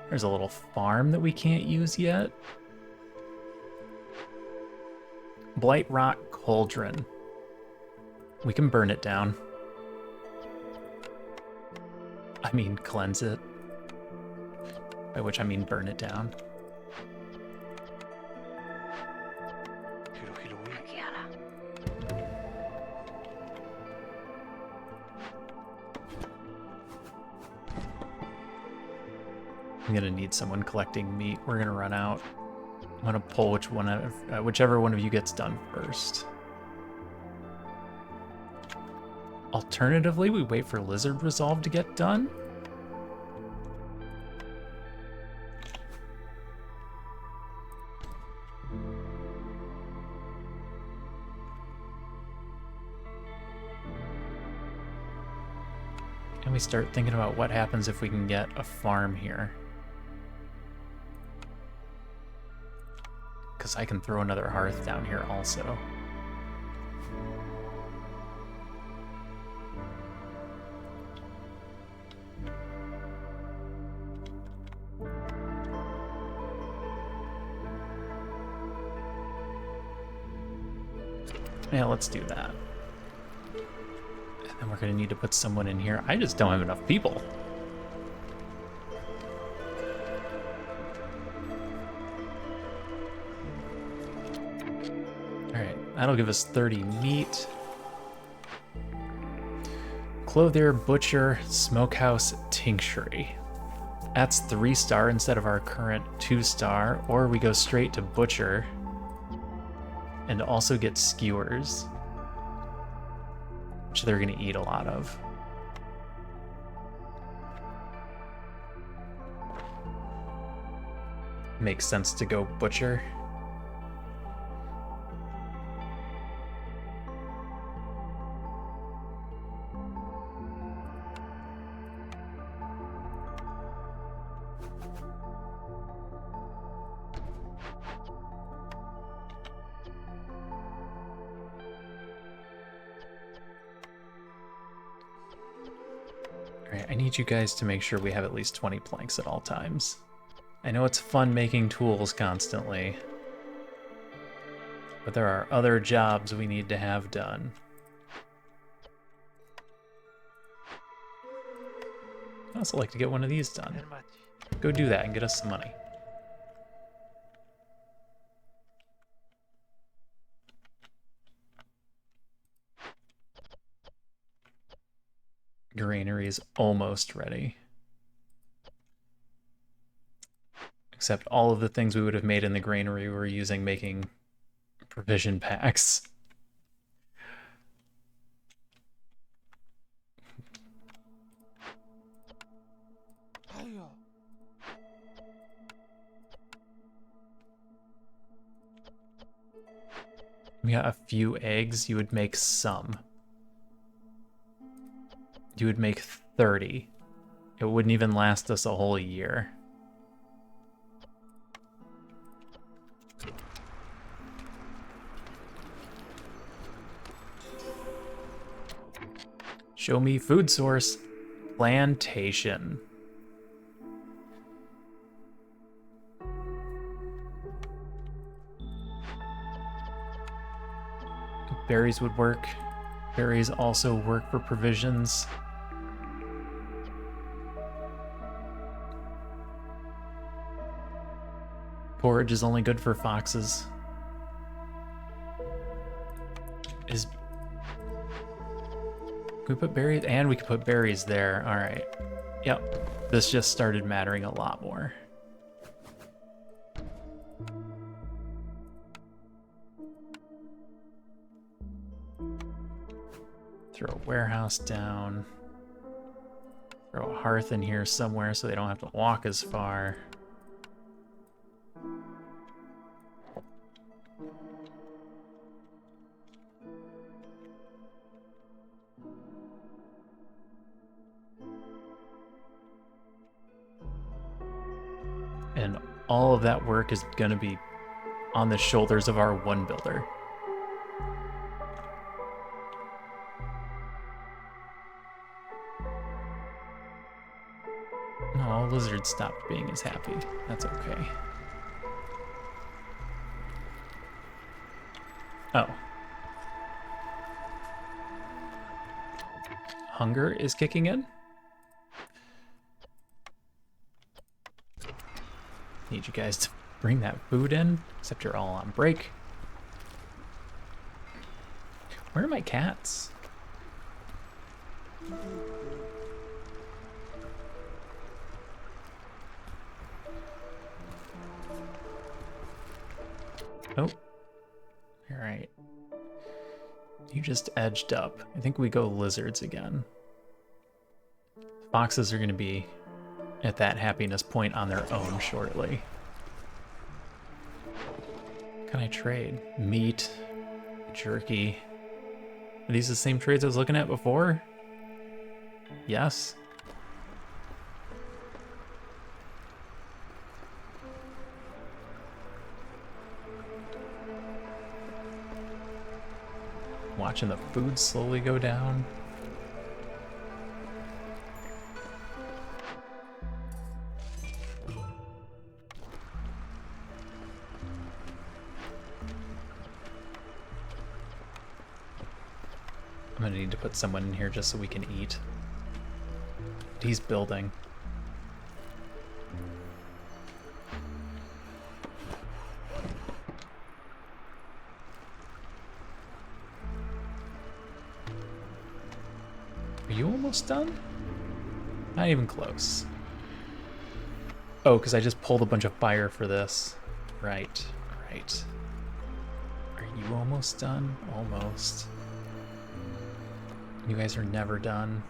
There's a little farm that we can't use yet. Blight Rock Cauldron. We can burn it down. I mean, cleanse it. By which I mean burn it down. I'm gonna need someone collecting meat. We're gonna run out. I'm gonna pull whichever one of you gets done first. Alternatively, we wait for Lizard Resolve to get done. And we start thinking about what happens if we can get a farm here. Because I can throw another hearth down here also. Yeah, let's do that. And then we're gonna need to put someone in here. I just don't have enough people. Alright, that'll give us 30 meat. Clothier, butcher, smokehouse, tinctury. That's 3-star instead of our current 2-star, or we go straight to butcher and also get skewers, which they're gonna eat a lot of. Makes sense to go butcher. Alright, I need you guys to make sure we have at least 20 planks at all times. I know it's fun making tools constantly, but there are other jobs we need to have done. I'd also like to get one of these done. Go do that and get us some money. Granary is almost ready. Except all of the things we would have made in the granary we're using making provision packs. We got a few eggs, you would make some. You would make 30. It wouldn't even last us a whole year. Show me food source. Plantation. Berries would work. Berries also work for provisions. Porridge is only good for foxes. Can we put berries? And we can put berries there. All right. Yep. This just started mattering a lot more. Throw a warehouse down. Throw a hearth in here somewhere so they don't have to walk as far. And all of that work is going to be on the shoulders of our one builder. Oh, Lizard stopped being as happy. That's okay. Oh. Hunger is kicking in? Need you guys to bring that food in, except you're all on break. Where are my cats? Oh. All right. You just edged up. I think we go lizards again. Foxes are going to be at that happiness point on their own shortly. Can I trade? Meat, jerky. Are these the same trades I was looking at before? Yes. Watching the food slowly go down. gonna need to put someone in here just so we can eat. He's building. Are you almost done? Not even close. Oh, because I just pulled a bunch of fire for this. Right, right. Are you almost done? Almost. You guys are never done.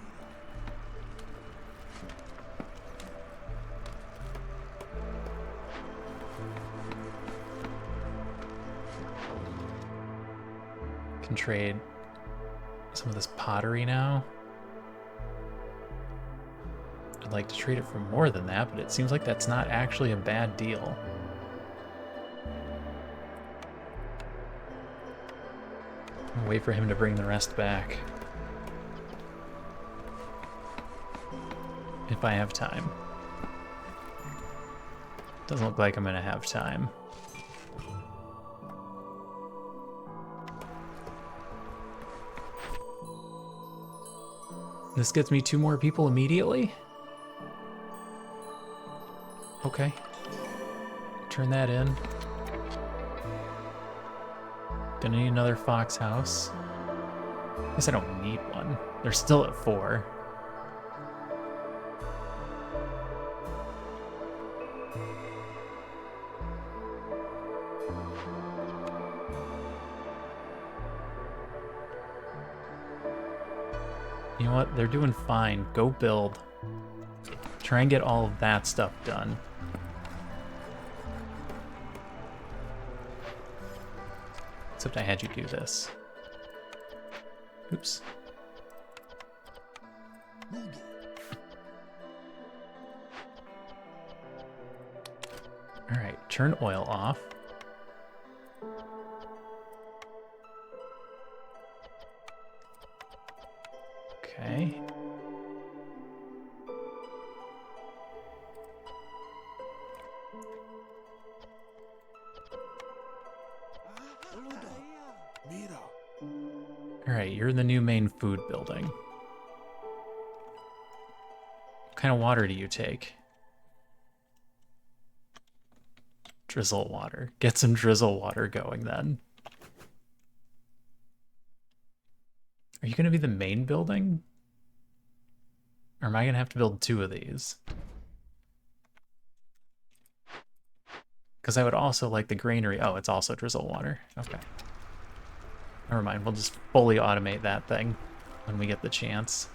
Can trade some of this pottery now. I'd like to trade it for more than that, but it seems like that's not actually a bad deal. I'll wait for him to bring the rest back. If I have time. Doesn't look like I'm gonna have time. This gets me 2 more people immediately? Okay. Turn that in. Gonna need another fox house. I guess I don't need one. They're still at 4. You know what? They're doing fine. Go build. Try and get all of that stuff done. Except I had you do this. Oops. Alright, turn oil off. Okay. Alright, you're in the new main food building. What kind of water do you take? Drizzle water. Get some drizzle water going then. Are you going to be the main building? Or am I going to have to build 2 of these? Because I would also like the granary. Oh, it's also drizzle water. Okay. Never mind, we'll just fully automate that thing when we get the chance.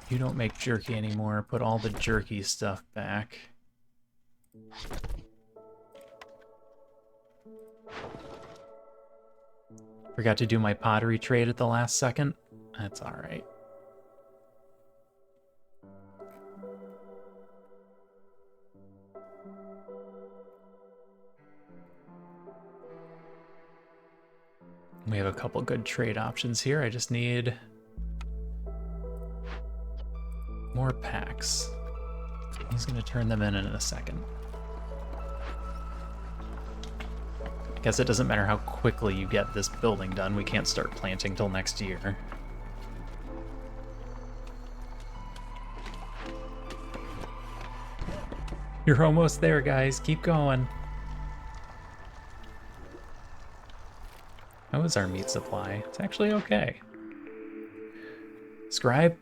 You don't make jerky anymore. Put all the jerky stuff back. Forgot to do my pottery trade at the last second. That's alright. We have a couple good trade options here. I just need more packs. He's going to turn them in a second. Guess it doesn't matter how quickly you get this building done. We can't start planting till next year. You're almost there, guys. Keep going. How is our meat supply? It's actually okay. Scribe,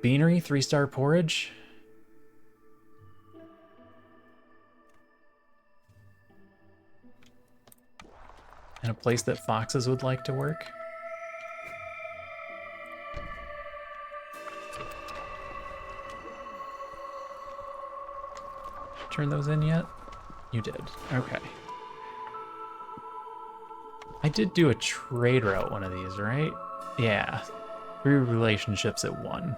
beanery, 3-star porridge. And a place that foxes would like to work. Turn those in yet? You did. Okay. I did do a trade route one of these, right? Yeah. 3 relationships at 1.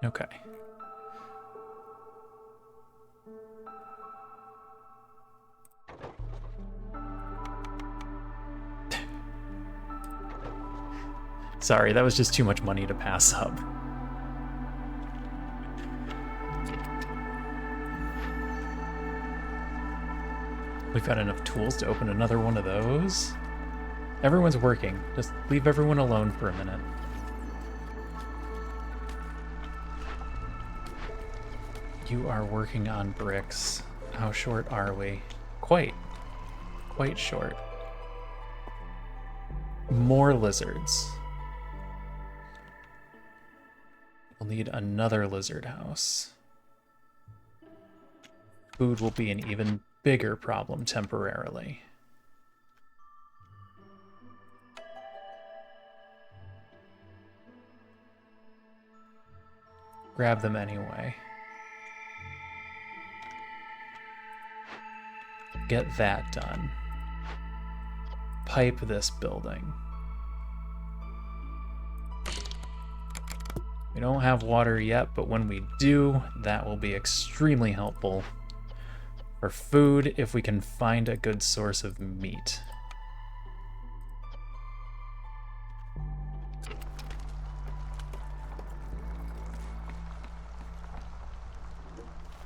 Okay. Sorry, that was just too much money to pass up. We've got enough tools to open another one of those. Everyone's working. Just leave everyone alone for a minute. You are working on bricks. How short are we? Quite short. More lizards. We'll need another lizard house. Food will be an even bigger problem temporarily. Grab them anyway. Get that done. Pipe this building. We don't have water yet, but when we do, that will be extremely helpful. For food, if we can find a good source of meat.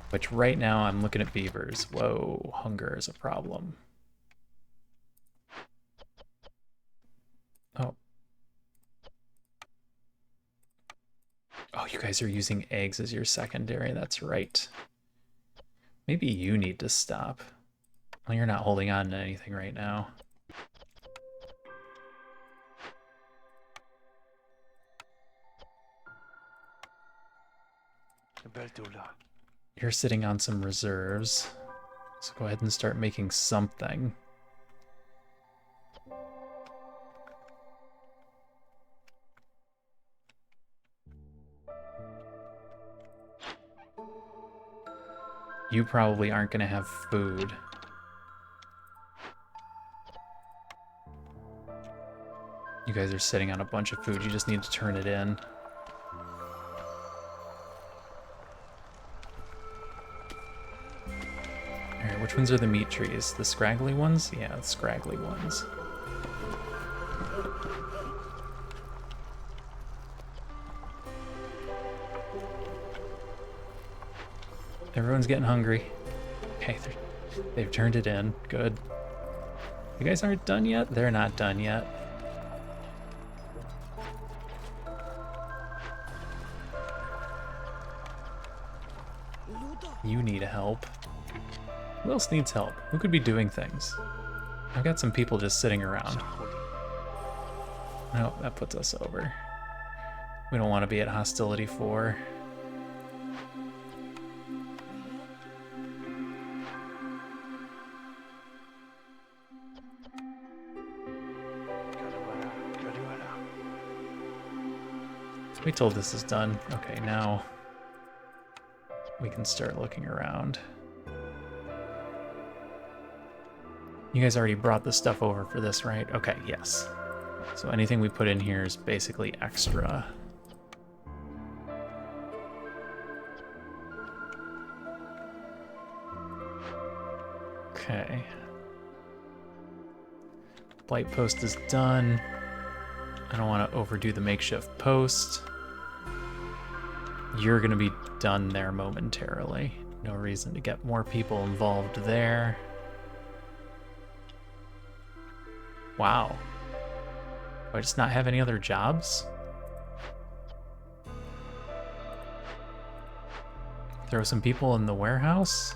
Which right now I'm looking at beavers. Whoa, hunger is a problem. Oh. Oh, you guys are using eggs as your secondary, that's right. Maybe you need to stop. Well, you're not holding on to anything right now. You're sitting on some reserves, so go ahead and start making something. You probably aren't going to have food. You guys are sitting on a bunch of food, you just need to turn it in. Alright, which ones are the meat trees? The scraggly ones? Yeah, the scraggly ones. Everyone's getting hungry. Okay, they've turned it in. Good. You guys aren't done yet? They're not done yet. You need help. Who else needs help? Who could be doing things? I've got some people just sitting around. No, that puts us over. We don't want to be at hostility 4. Wait till this is done. Okay, now we can start looking around. You guys already brought the stuff over for this, right? Okay, yes. So anything we put in here is basically extra. Okay. Blight post is done. I don't want to overdo the makeshift post. You're going to be done there momentarily. No reason to get more people involved there. Wow. Do I just not have any other jobs? Throw some people in the warehouse?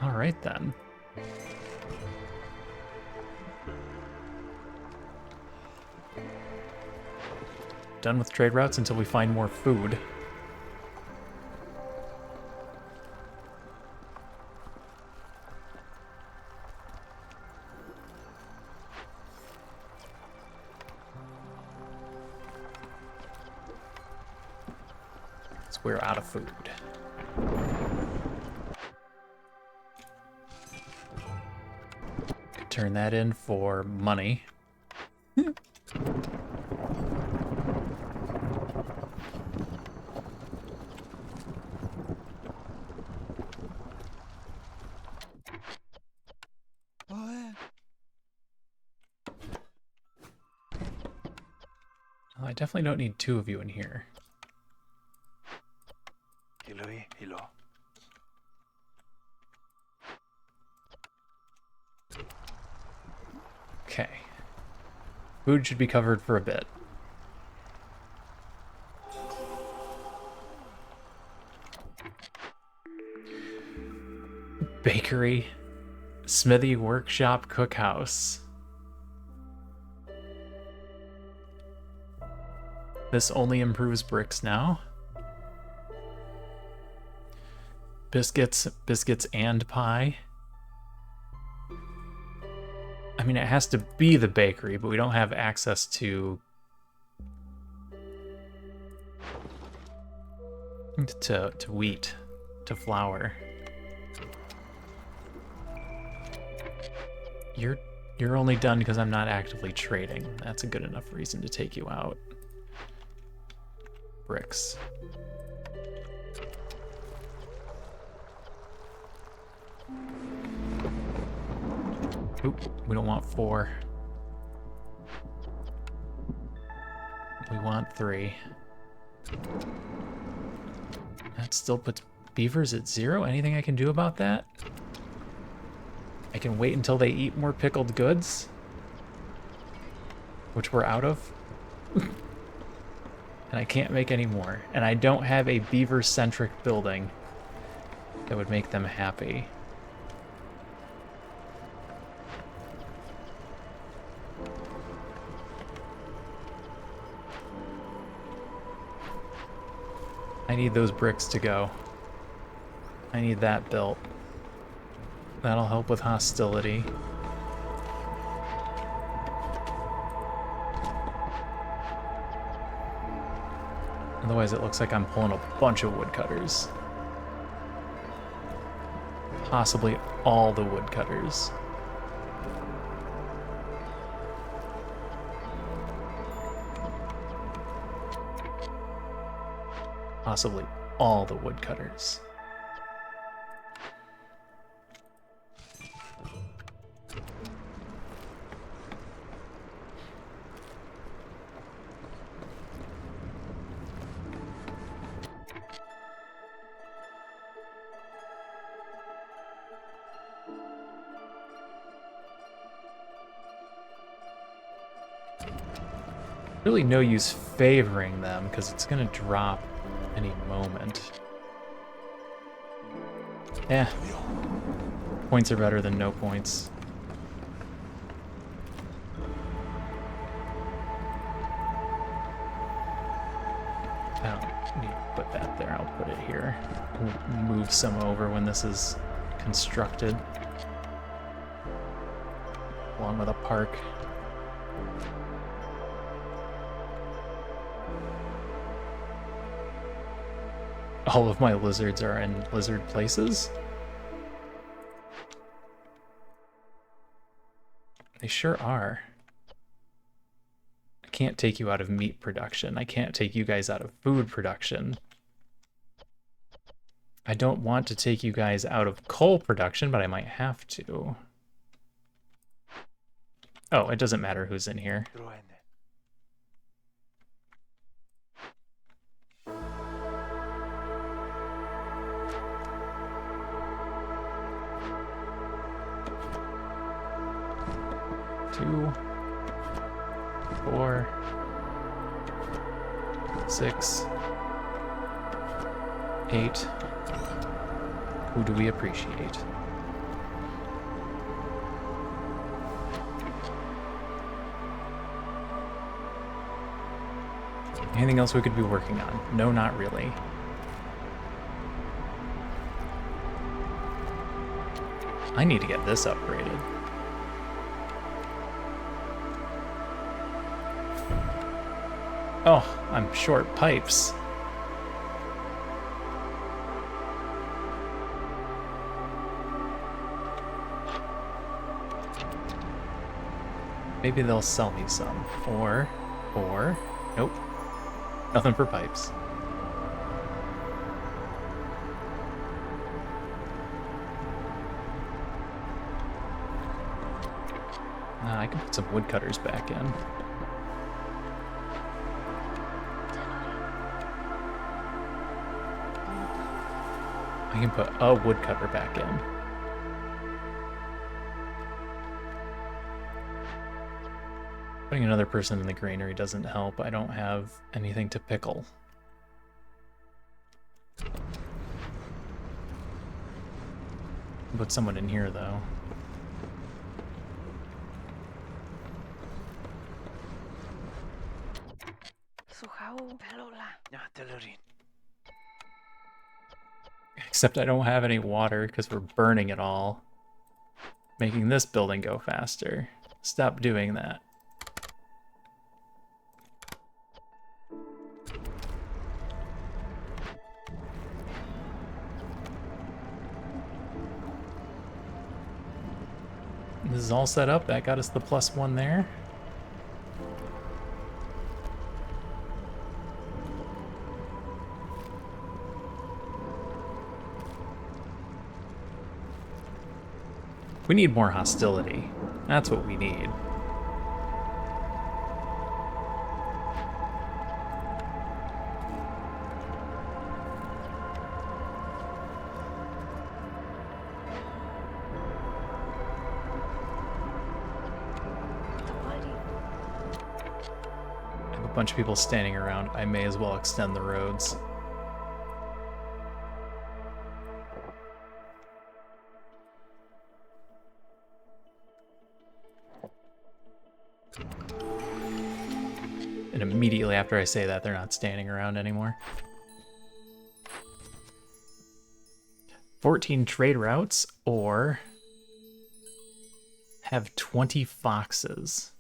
All right then. Done with trade routes until we find more food. we're out of food. Could turn that in for money. I definitely don't need two of you in here. Okay. Food should be covered for a bit. Bakery, smithy, workshop, cookhouse. This only improves bricks now. Biscuits and pie. I mean, it has to be the bakery, but we don't have access to wheat, to flour. You're only done because I'm not actively trading. That's a good enough reason to take you out. Bricks. Oop, we don't want 4. We want 3. That still puts beavers at 0. Anything I can do about that? I can wait until they eat more pickled goods, which we're out of. And I can't make any more. And I don't have a beaver-centric building that would make them happy. I need those bricks to go. I need that built. That'll help with hostility. Otherwise it looks like I'm pulling a bunch of woodcutters. Possibly all the woodcutters. Possibly all the woodcutters. Really no use favoring them because it's gonna drop any moment. Eh. Points are better than no points. I don't need to put that there, I'll put it here. We'll move some over when this is constructed. Along with a park. All of my lizards are in lizard places? They sure are. I can't take you out of meat production. I can't take you guys out of food production. I don't want to take you guys out of coal production, but I might have to. Oh, it doesn't matter who's in here. Two, 4, 6, 8. Who do we appreciate? Anything else we could be working on? No, not really. I need to get this upgraded. Oh, I'm short pipes. Maybe they'll sell me some. Or, nope. Nothing for pipes. I can put some woodcutters back in. I can put a woodcutter back in. Putting another person in the granary doesn't help. I don't have anything to pickle. Put someone in here, though. Except I don't have any water because we're burning it all. Making this building go faster. Stop doing that. This is all set up. That got us the +1 there. We need more hostility. That's what we need. I have a bunch of people standing around. I may as well extend the roads. And immediately after I say that, they're not standing around anymore. 14 trade routes, or have 20 foxes.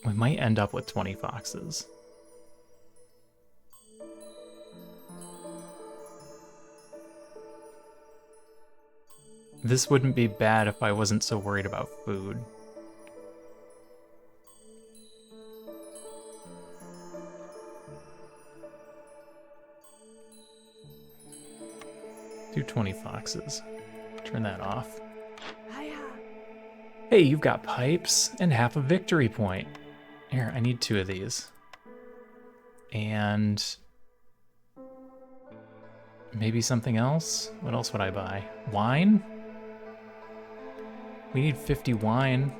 We might end up with 20 foxes. This wouldn't be bad if I wasn't so worried about food. Do 20 foxes. Turn that off. Hey, you've got pipes and half a victory point. Here, I need 2 of these. And maybe something else? What else would I buy? Wine? We need 50 wine.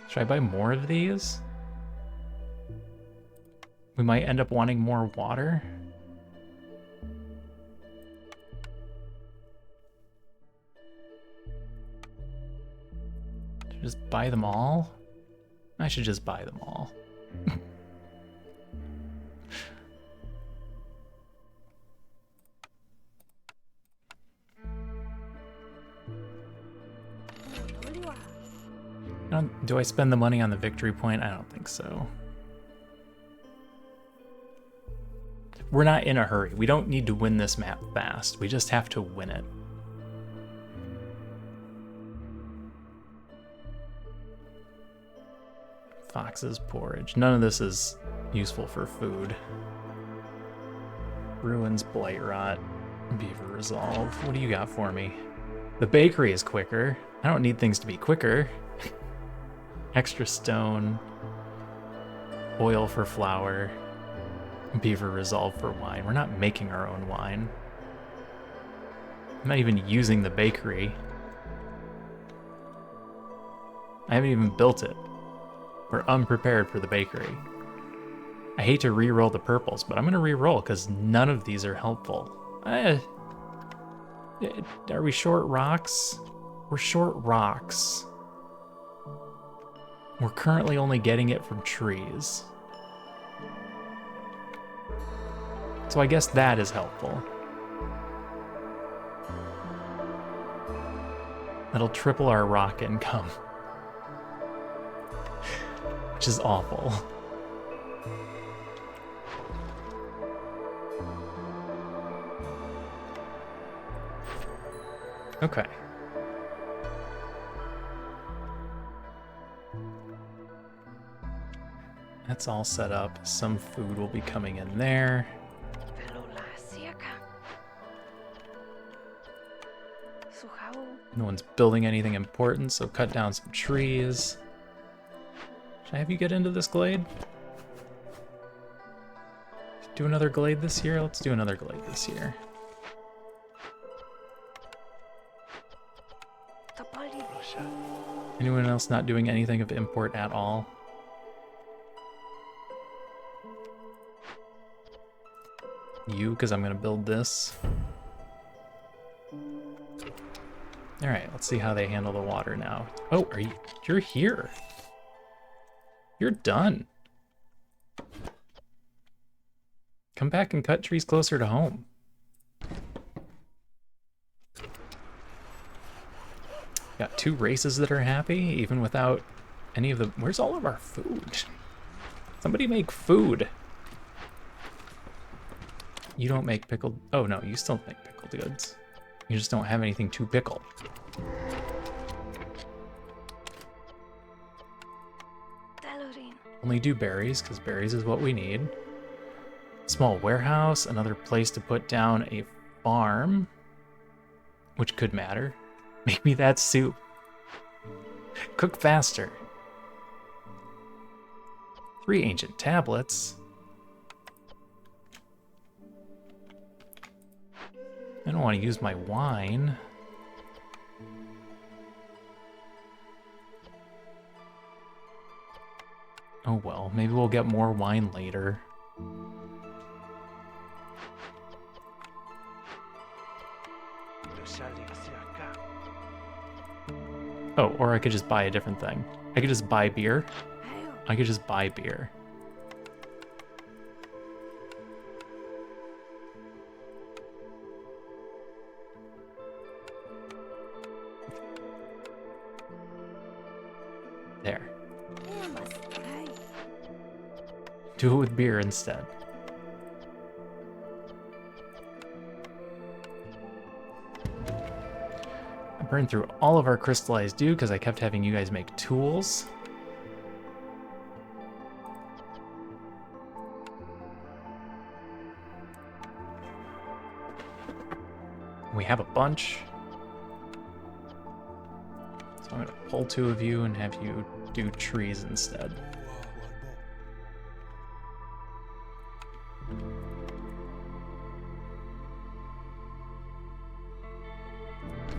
Should I buy more of these? We might end up wanting more water. Just buy them all? I should just buy them all. Do I spend the money on the victory point? I don't think so. We're not in a hurry. We don't need to win this map fast. We just have to win it. Fox's porridge. None of this is useful for food. Ruins, blight rot, beaver resolve. What do you got for me? The bakery is quicker. I don't need things to be quicker. Extra stone, oil for flour, beaver resolve for wine. We're not making our own wine. I'm not even using the bakery. I haven't even built it. We're unprepared for the bakery. I hate to re-roll the purples, but I'm gonna re-roll because none of these are helpful. Are we short rocks? We're short rocks. We're currently only getting it from trees. So I guess that is helpful. That'll triple our rock income. Which is awful. Okay. That's all set up. Some food will be coming in there. No one's building anything important, so cut down some trees. Should I have you get into this glade? Do another glade this year? Let's do another glade this year. Anyone else not doing anything of import at all? You, because I'm going to build this. Alright, let's see how they handle the water now. Oh, you're here. You're done. Come back and cut trees closer to home. Got 2 races that are happy, even without any of the... Where's all of our food? Somebody make food. You don't make pickled... Oh, no, you still make pickled goods. You just don't have anything to pickle. Only do berries, because berries is what we need. Small warehouse, another place to put down a farm, which could matter. Make me that soup. Cook faster. 3 ancient tablets. I don't want to use my wine. Oh well, maybe we'll get more wine later. Oh, or I could just buy a different thing. I could just buy beer. I could just buy beer. There. Do it with beer instead. I burned through all of our crystallized dew because I kept having you guys make tools. We have a bunch. So I'm gonna pull 2 of you and have you do trees instead.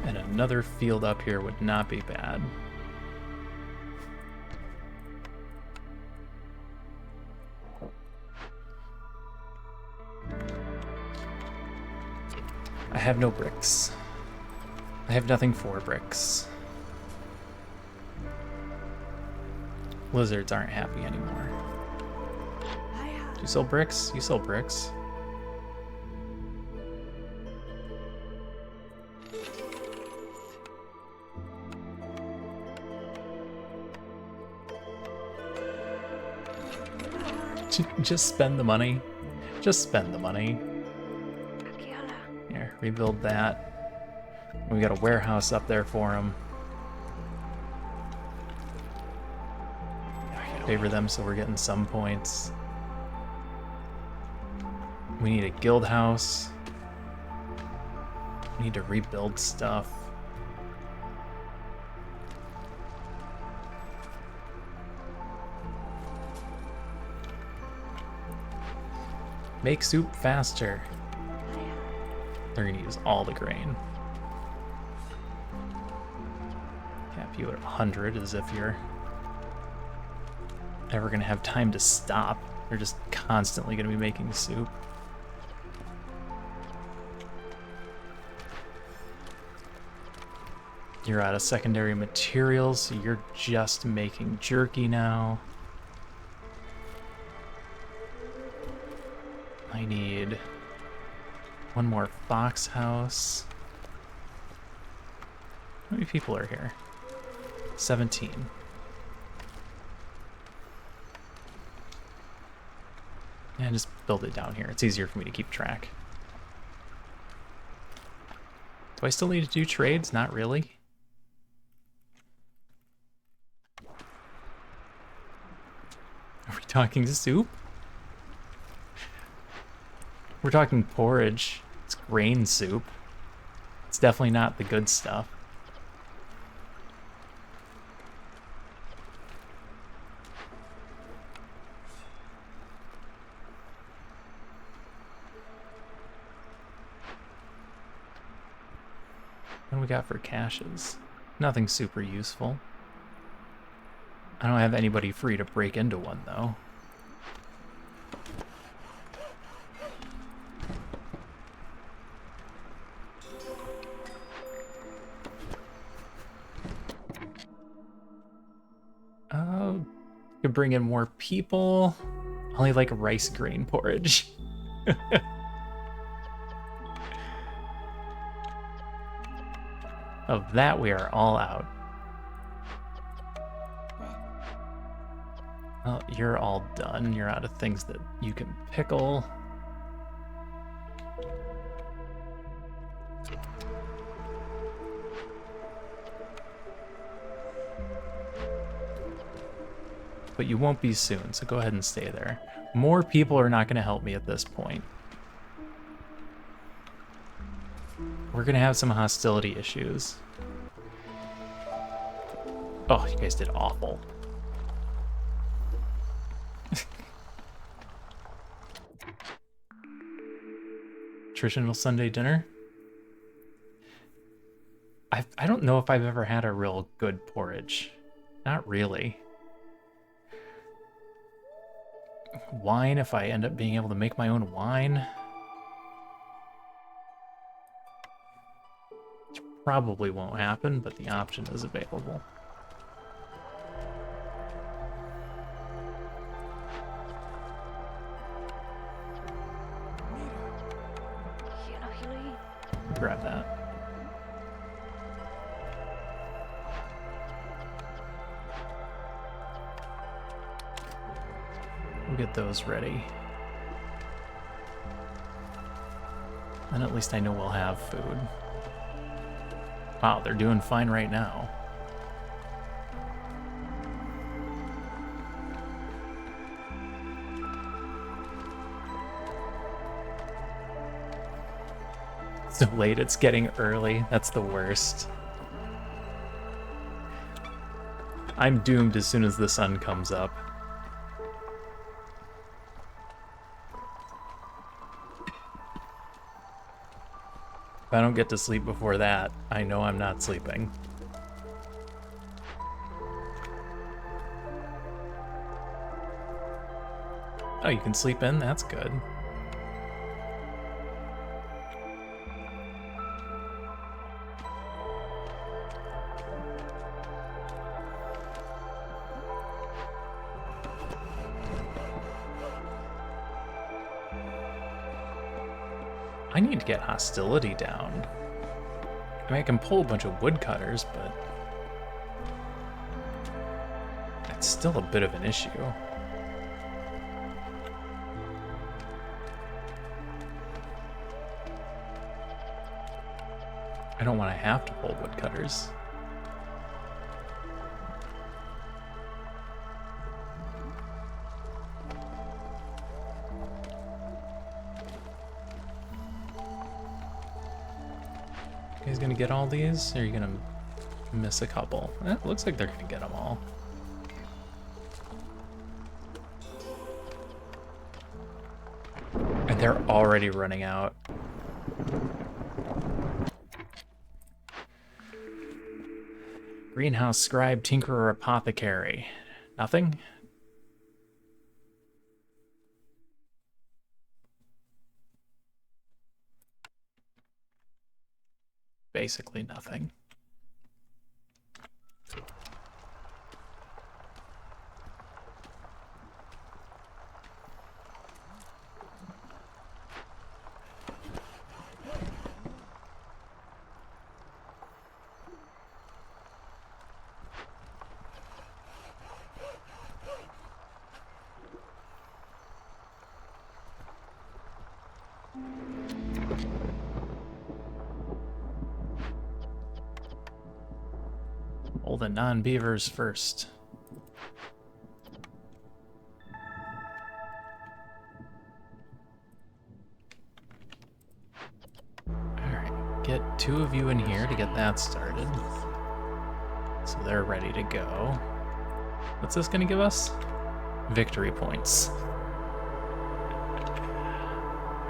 And another field up here would not be bad. I have no bricks. I have nothing for bricks. Lizards aren't happy anymore. Do you sell bricks? You sell bricks. Just spend the money. Just spend the money. Here, rebuild that. We got a warehouse up there for them. Favor them so we're getting some points. We need a guild house. We need to rebuild stuff. Make soup faster. They're gonna use all the grain. Cap you at 100 as if you're ever gonna have time to stop. They're just constantly gonna be making soup. You're out of secondary materials, so you're just making jerky now. I need 1 more fox house. How many people are here? 17. Yeah, just build it down here. It's easier for me to keep track. Do I still need to do trades? Not really. Are we talking soup? We're talking porridge. It's grain soup. It's definitely not the good stuff. What do we got for caches? Nothing super useful. I don't have anybody free to break into one, though. Could bring in more people. Only like rice grain porridge. Of that, we are all out. Oh, you're all done. You're out of things that you can pickle. But you won't be soon, so go ahead and stay there. More people are not going to help me at this point. We're going to have some hostility issues. Oh, you guys did awful. Traditional Sunday dinner? I don't know if I've ever had a real good porridge. Not really. Wine, if I end up being able to make my own wine. Which probably won't happen, but the option is available. Grab that. We'll get those ready. And at least I know we'll have food. Wow, they're doing fine right now. So late, it's getting early. That's the worst. I'm doomed as soon as the sun comes up. If I don't get to sleep before that, I know I'm not sleeping. Oh, you can sleep in? That's good. I need to get hostility down. I mean, I can pull a bunch of woodcutters, but it's still a bit of an issue. I don't want to have to pull woodcutters. You guys gonna get all these, or are you gonna miss a couple? It looks like they're gonna get them all. And they're already running out. Greenhouse, scribe, tinkerer, apothecary. Nothing? Basically nothing. Pull the non-beavers first. get 2 of you in here to get that started. So they're ready to go. What's this gonna give us? Victory points.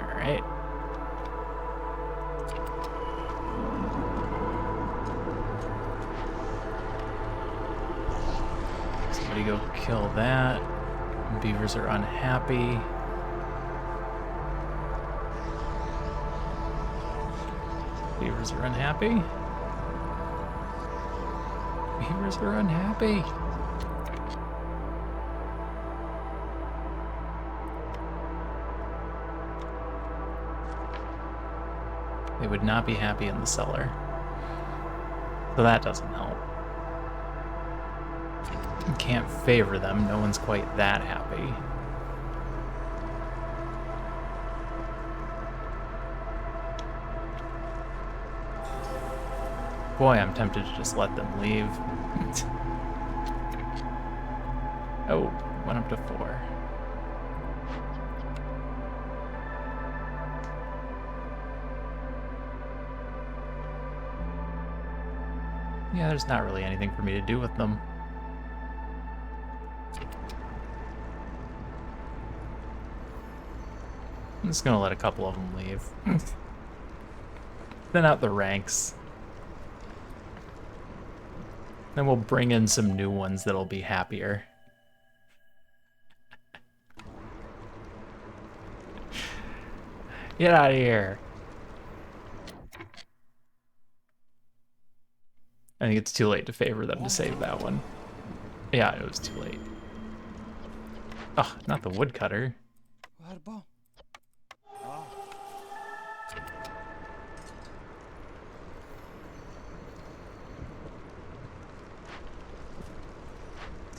All right. Somebody go kill that. Beavers are unhappy. Beavers are unhappy. Beavers are unhappy. They would not be happy in the cellar. So that doesn't help. You can't favor them. No one's quite that happy. Boy, I'm tempted to just let them leave. Oh, went up to 4. Yeah, there's not really anything for me to do with them. I'm just gonna let a couple of them leave. Thin out the ranks. Then we'll bring in some new ones that'll be happier. Get out of here. I think it's too late to favor them to save that one. Yeah, it was too late. Oh, not the woodcutter.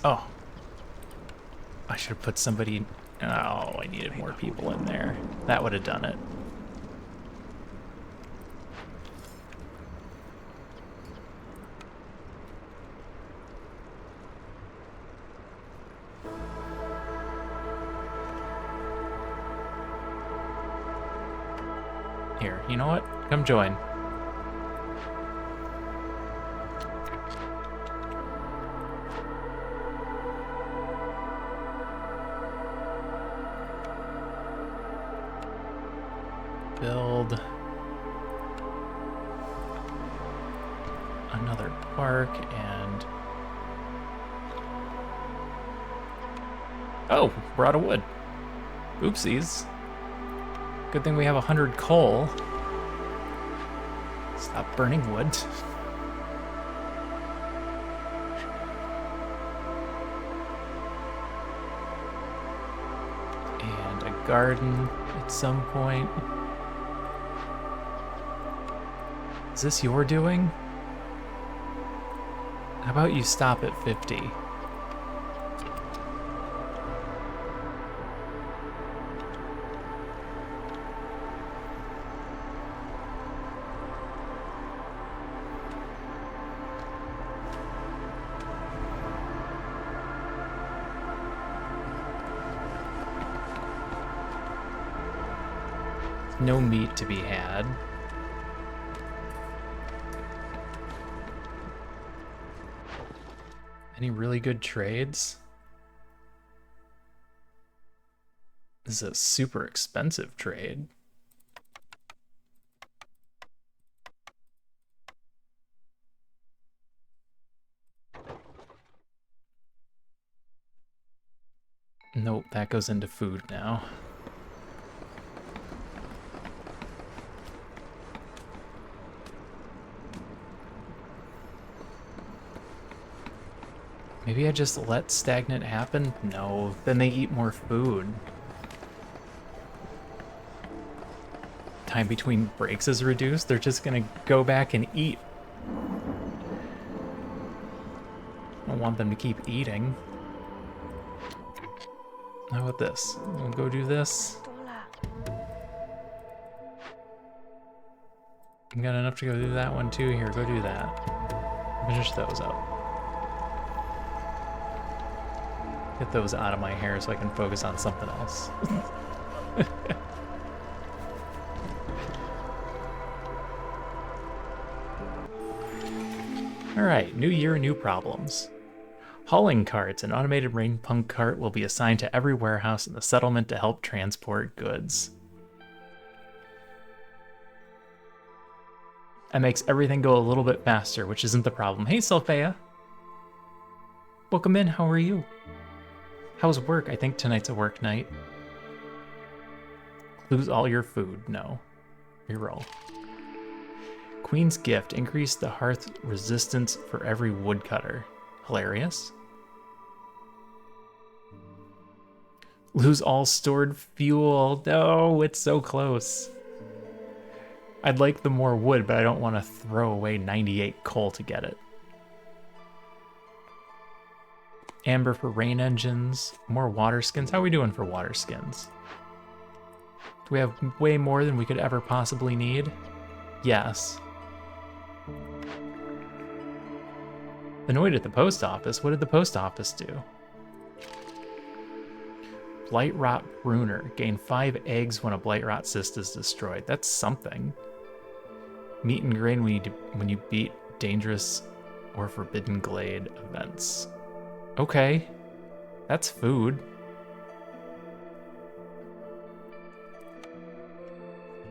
Oh. I should have put somebody... Oh, I needed more people in there. That would have done it. Here, you know what? Come join. Build another park and... Oh, we're out of wood. Oopsies. Good thing we have 100 coal. Stop burning wood. And a garden at some point. Is this your doing? How about you stop at 50? No meat to be had. Any really good trades? This is a super expensive trade. Nope, that goes into food now. Maybe I just let stagnant happen? No, then they eat more food. Time between breaks is reduced, they're just gonna go back and eat. I don't want them to keep eating. How about this? We'll go do this. I got enough to go do that one too. Here, go do that. Finish those up. Get those out of my hair so I can focus on something else. Alright, new year, new problems. Hauling carts. An automated rain pump cart will be assigned to every warehouse in the settlement to help transport goods. That makes everything go a little bit faster, which isn't the problem. Hey, Sylphea. Welcome in, how are you? How's work? I think tonight's a work night. Lose all your food. No. Reroll. Queen's Gift. Increase the hearth resistance for every woodcutter. Hilarious. Lose all stored fuel. No, it's so close. I'd like the more wood, but I don't want to throw away 98 coal to get it. Amber for rain engines. More water skins. How are we doing for water skins? Do we have way more than we could ever possibly need? Yes. Annoyed at the post office. What did the post office do? Blight Rot Bruner. Gain 5 eggs when a Blight Rot cyst is destroyed. That's something. Meat and grain when you beat dangerous or forbidden glade events. Okay. That's food.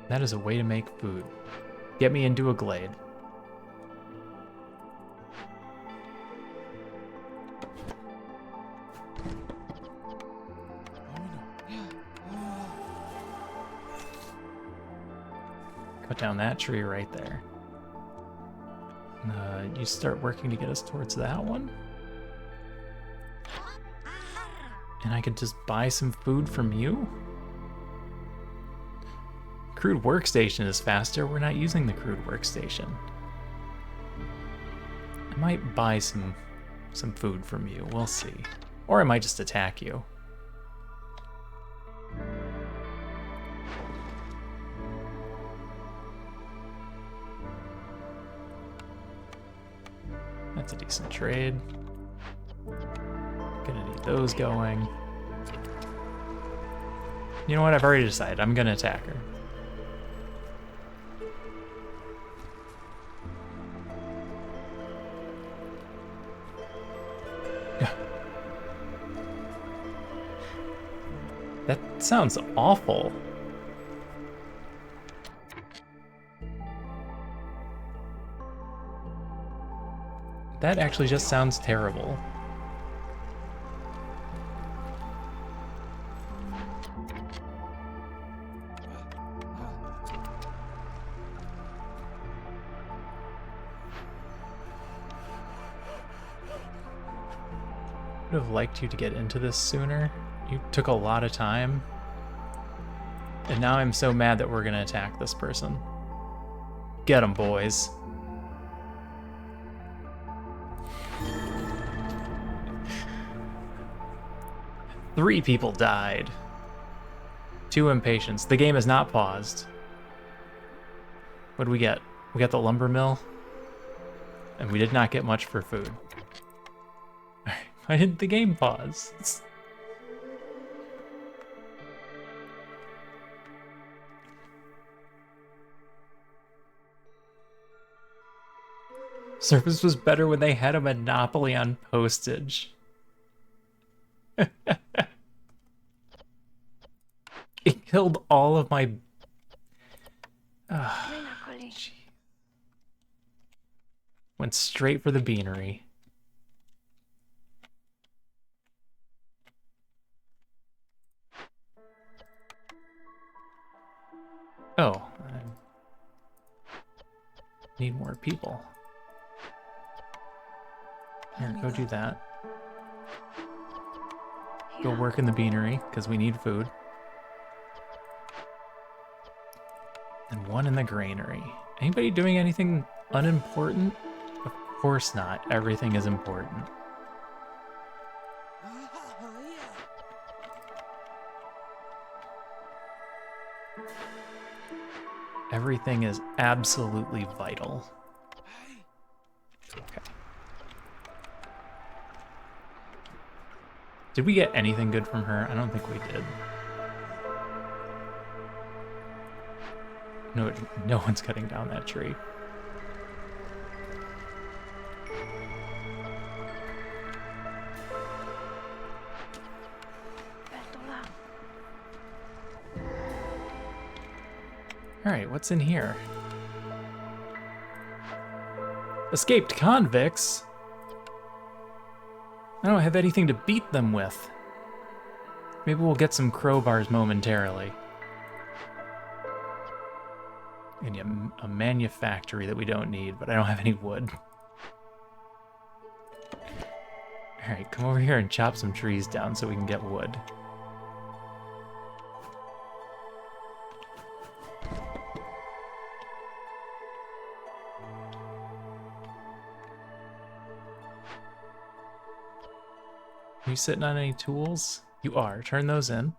That is a way to make food. Get me into a glade. Cut down that tree right there. You start working to get us towards that one. And I could just buy some food from you? Crude workstation is faster. We're not using the crude workstation. I might buy some food from you. We'll see. Or I might just attack you. That's a decent trade. Gonna need those going. You know what? I've already decided. I'm gonna attack her. That sounds awful. That actually just sounds terrible. Would have liked you to get into this sooner. You took a lot of time. And now I'm so mad that we're gonna attack this person. Get 'em, boys. Three people died. 2 impatience. The game is not paused. What do we get? We got the lumber mill. And we did not get much for food. Why didn't the game pause? Service was better when they had a monopoly on postage. It killed all of my... Went straight for the beanery. Oh, I need more people. Here, go do that. Go work in the beanery, because we need food. And 1 in the granary. Anybody doing anything unimportant? Of course not. Everything is important. Everything is absolutely vital. Okay. Did we get anything good from her? I don't think we did. No one's cutting down that tree. Alright, what's in here? Escaped convicts? I don't have anything to beat them with. Maybe we'll get some crowbars momentarily. And a manufactory that we don't need, but I don't have any wood. Alright, come over here and chop some trees down so we can get wood. Are you sitting on any tools? You are. Turn those in.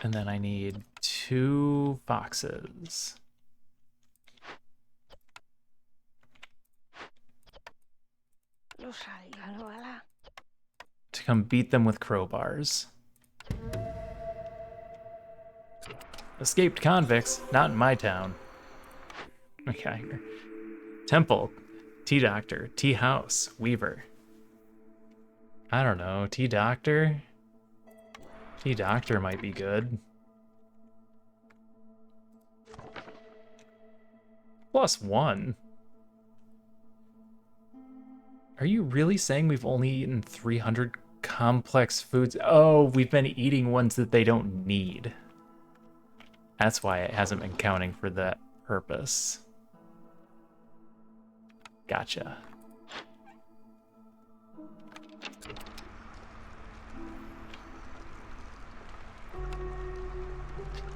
And then I need 2 foxes. To come beat them with crowbars. Escaped convicts, not in my town. Okay. Temple, Tea Doctor, Tea House, Weaver. I don't know, Tea Doctor? Tea Doctor might be good. +1. Are you really saying we've only eaten 300 complex foods? Oh, we've been eating ones that they don't need. That's why it hasn't been counting for that purpose. Gotcha.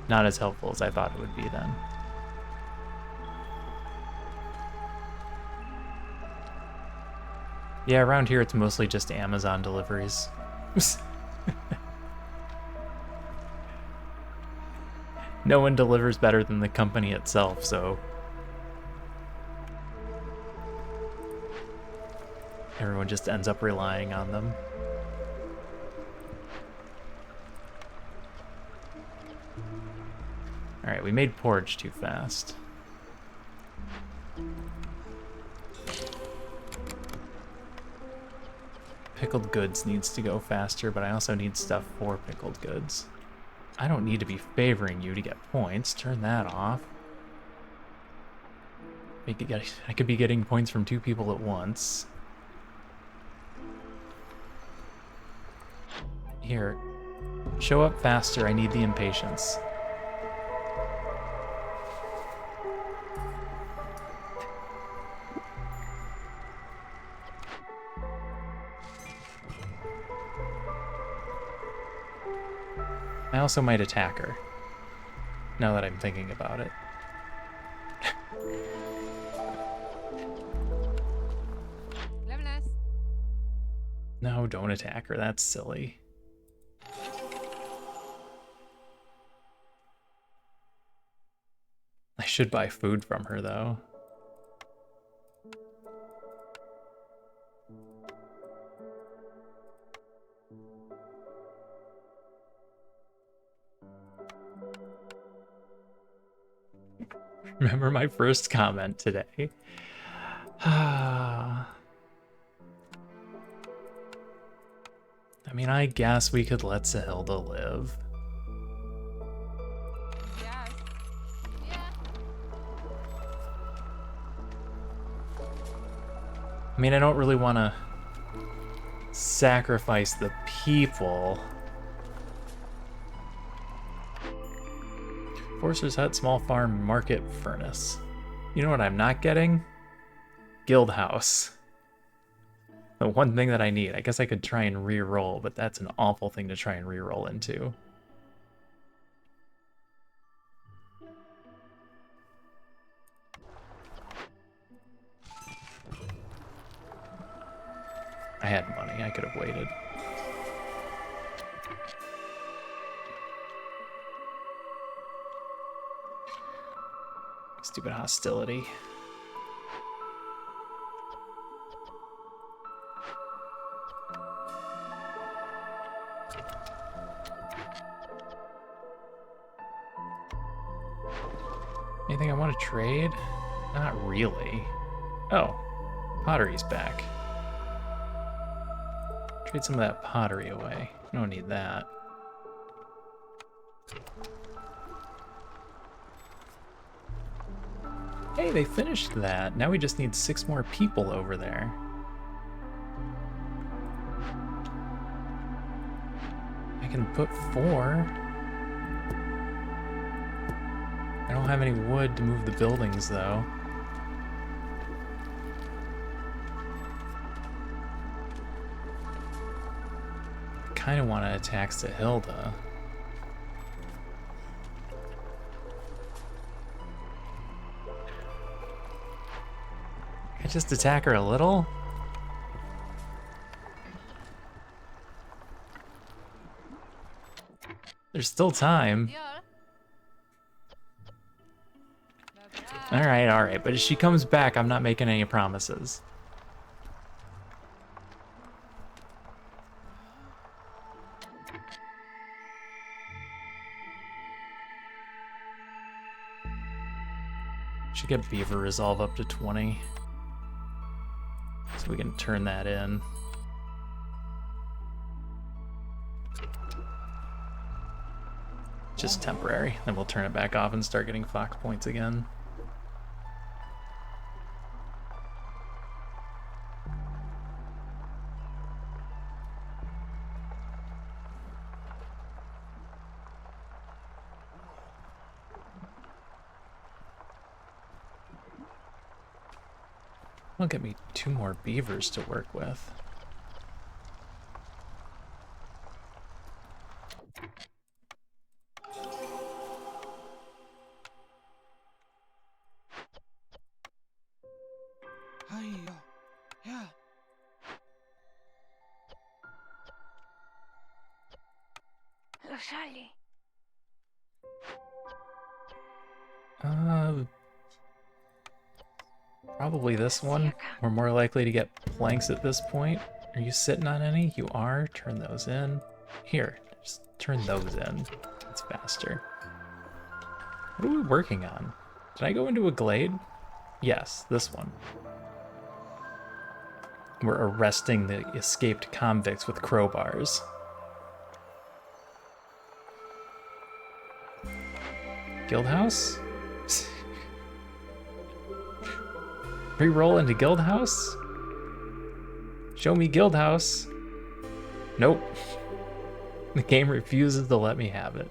Not as helpful as I thought it would be then. Yeah, around here it's mostly just Amazon deliveries. No one delivers better than the company itself, so everyone just ends up relying on them. Alright, we made porridge too fast. Pickled goods needs to go faster, but I also need stuff for pickled goods. I don't need to be favoring you to get points. Turn that off. I could be getting points from 2 people at once. Here. Show up faster. I need the impatience. I also might attack her, now that I'm thinking about it. No, don't attack her, that's silly. I should buy food from her, though. Remember my first comment today? I mean, I guess we could let Sahilda live. Yes. Yeah. I mean, I don't really want to sacrifice the people. Forcer's Hut, Small Farm, Market, Furnace. You know what I'm not getting? Guild House. The one thing that I need. I guess I could try and re-roll, but that's an awful thing to try and re-roll into. I had money. I could have waited. Stupid hostility. Anything I want to trade? Not really. Oh, pottery's back. Trade some of that pottery away. I don't need that. Hey, they finished that. Now we just need 6 more people over there. I can put 4. I don't have any wood to move the buildings, though. I kind of want to attack Sahilda. I just attack her a little? There's still time. Gör. Alright, but if she comes back, I'm not making any promises. Should get Beaver Resolve up to 20. So we can turn that in. Just temporary. Then we'll turn it back off and start getting Fox points again. That'll get me 2 more beavers to work with. Yeah. Charlie. Probably this one. We're more likely to get planks at this point. Are you sitting on any? You are. Turn those in. Here, just turn those in. It's faster. What are we working on? Did I go into a glade? Yes, this one. We're arresting the escaped convicts with crowbars. Guildhouse? Re-roll into Guildhouse? Show me Guildhouse. Nope. The game refuses to let me have it.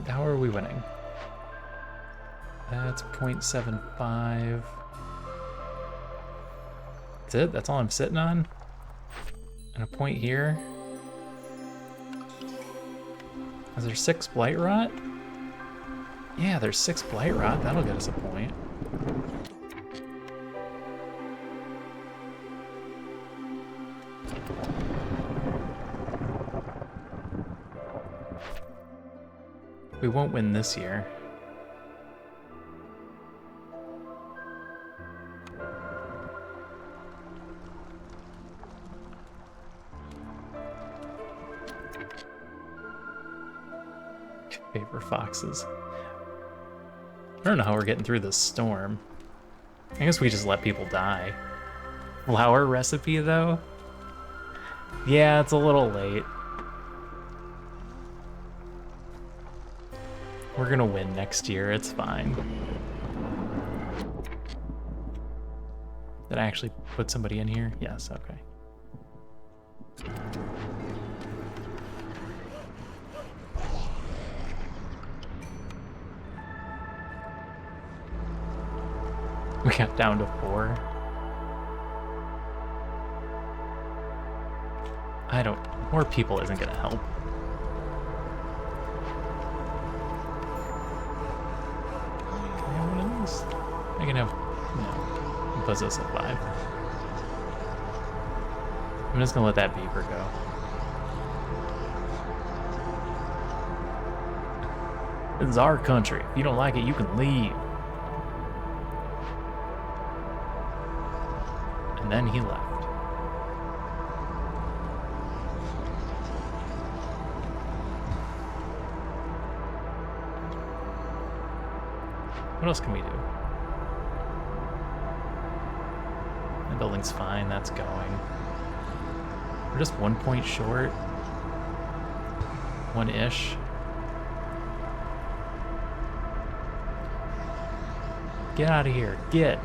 How are we winning? That's 0.75. That's it? That's all I'm sitting on? And a point here? Is there 6 Blight Rot? Yeah, there's 6 Blight Rot. That'll get us a point. We won't win this year. Paper foxes. I don't know how we're getting through this storm. I guess we just let people die. Flour recipe, though? Yeah, it's a little late. We're gonna win next year, it's fine. Did I actually put somebody in here? Yes, okay. We got down to 4. More people isn't gonna help. I can have, no, buzz us at 5. I'm just gonna let that beaver go. This is our country. If you don't like it, you can leave. And then he left. What else can we do? building's fine, that's going. We're just 1 point short. One-ish. Get out of here, get.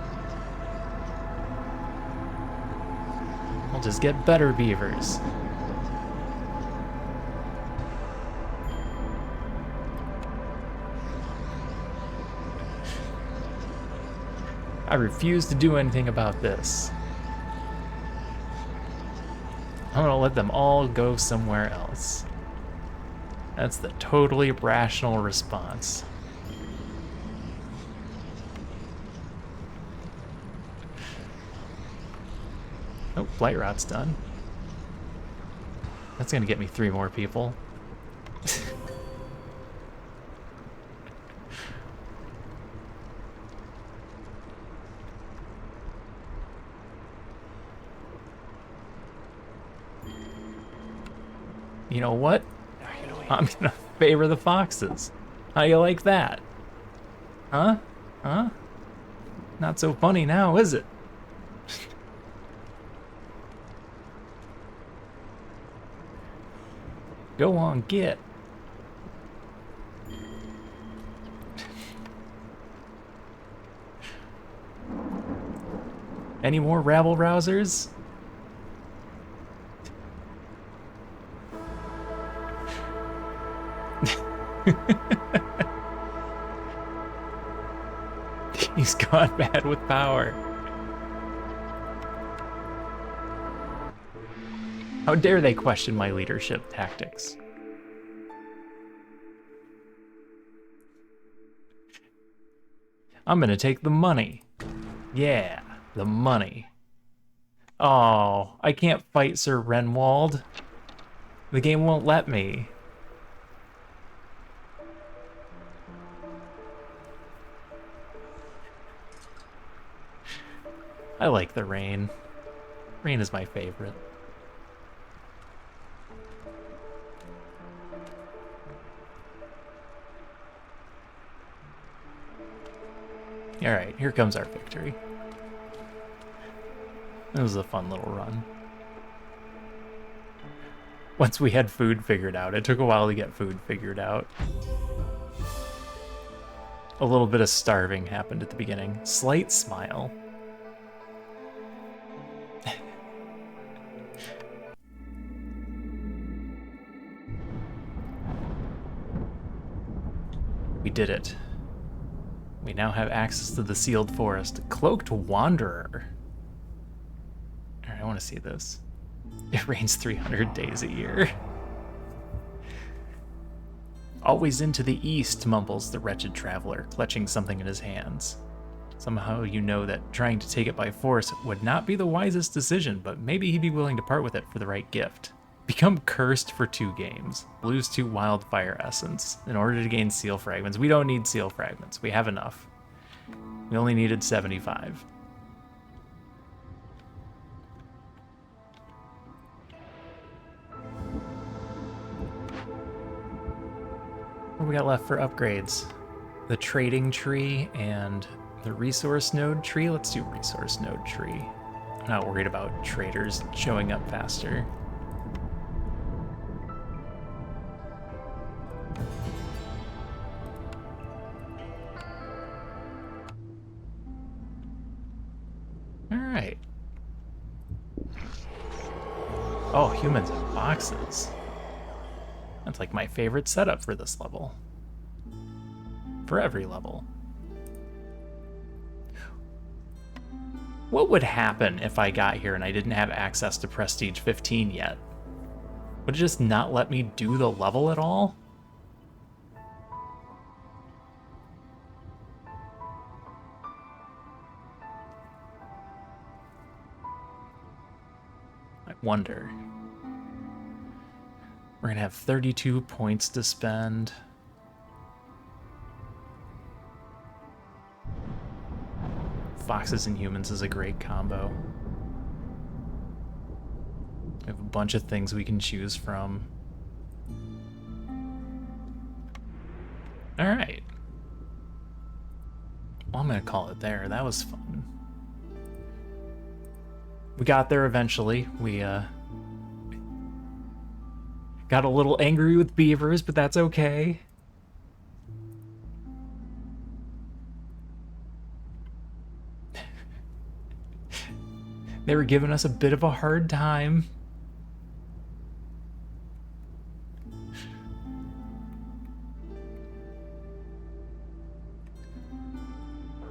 We'll just get better beavers. I refuse to do anything about this. I'm gonna let them all go somewhere else. That's the totally rational response. Oh, Blight Rot's done. That's gonna get me 3 more people. You know what? I'm gonna favor the foxes. How you like that? Huh? Huh? Not so funny now, is it? Go on, get. Any more rabble rousers? He's gone mad with power. How dare they question my leadership tactics? I'm gonna take the money. Yeah, the money. Oh, I can't fight Sir Renwald. The game won't let me. I like the rain. Rain is my favorite. Alright, here comes our victory. It was a fun little run. Once we had food figured out, it took a while to get food figured out. A little bit of starving happened at the beginning. Slight smile. We did it. We now have access to the sealed forest. Cloaked Wanderer. Alright, I want to see this. It rains 300 days a year. Always into the east, mumbles the wretched traveler, clutching something in his hands. Somehow you know that trying to take it by force would not be the wisest decision, but maybe he'd be willing to part with it for the right gift. Become cursed for 2 games. Lose 2 wildfire essence in order to gain seal fragments. We don't need seal fragments. We have enough. We only needed 75. What do we got left for upgrades? The trading tree and the resource node tree. Let's do resource node tree. I'm not worried about traders showing up faster. Alright. Oh, humans and boxes. That's like my favorite setup for this level. For every level. What would happen if I got here and I didn't have access to Prestige 15 yet? Would it just not let me do the level at all? I wonder. We're gonna have 32 points to spend. Foxes and humans is a great combo. We have a bunch of things we can choose from. Alright. Well, I'm gonna call it there. That was fun. We got there eventually. We got a little angry with beavers, but that's okay. They were giving us a bit of a hard time.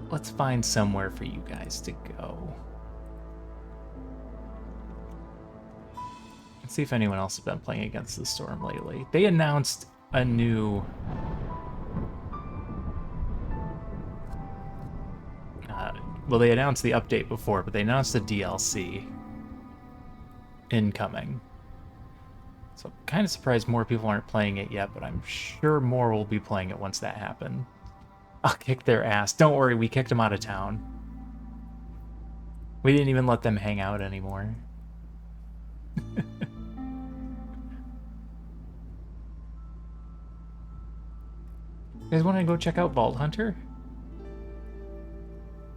Let's find somewhere for you guys to go. Let's see if anyone else has been playing Against the Storm lately. They announced a new... well, they announced the update before, but they announced the DLC incoming. So I'm kind of surprised more people aren't playing it yet, but I'm sure more will be playing it once that happens. I'll kick their ass. Don't worry, we kicked them out of town. We didn't even let them hang out anymore. You guys want to go check out Vault Hunter?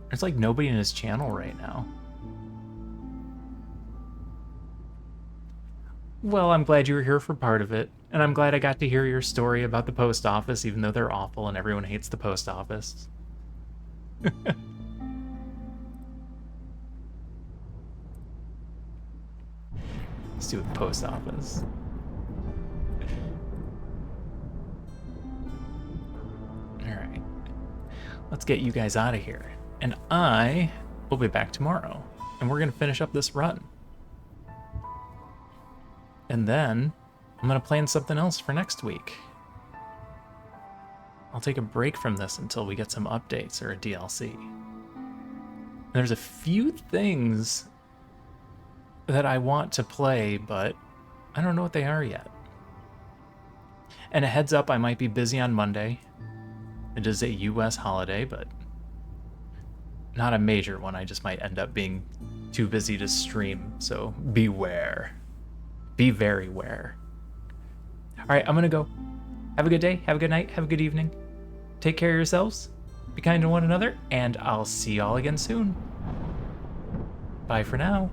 There's like nobody in his channel right now. Well, I'm glad you were here for part of it, and I'm glad I got to hear your story about the post office, even though they're awful and everyone hates the post office. Let's do the post office. Alright. Let's get you guys out of here. And I will be back tomorrow. And we're going to finish up this run. And then I'm going to plan something else for next week. I'll take a break from this until we get some updates or a DLC. And there's a few things that I want to play, but I don't know what they are yet. And a heads up, I might be busy on Monday. It is a US holiday, but not a major one. I just might end up being too busy to stream, so beware. Be very aware. All right, I'm gonna go. Have a good day, have a good night, have a good evening. Take care of yourselves, be kind to one another, and I'll see y'all again soon. Bye for now.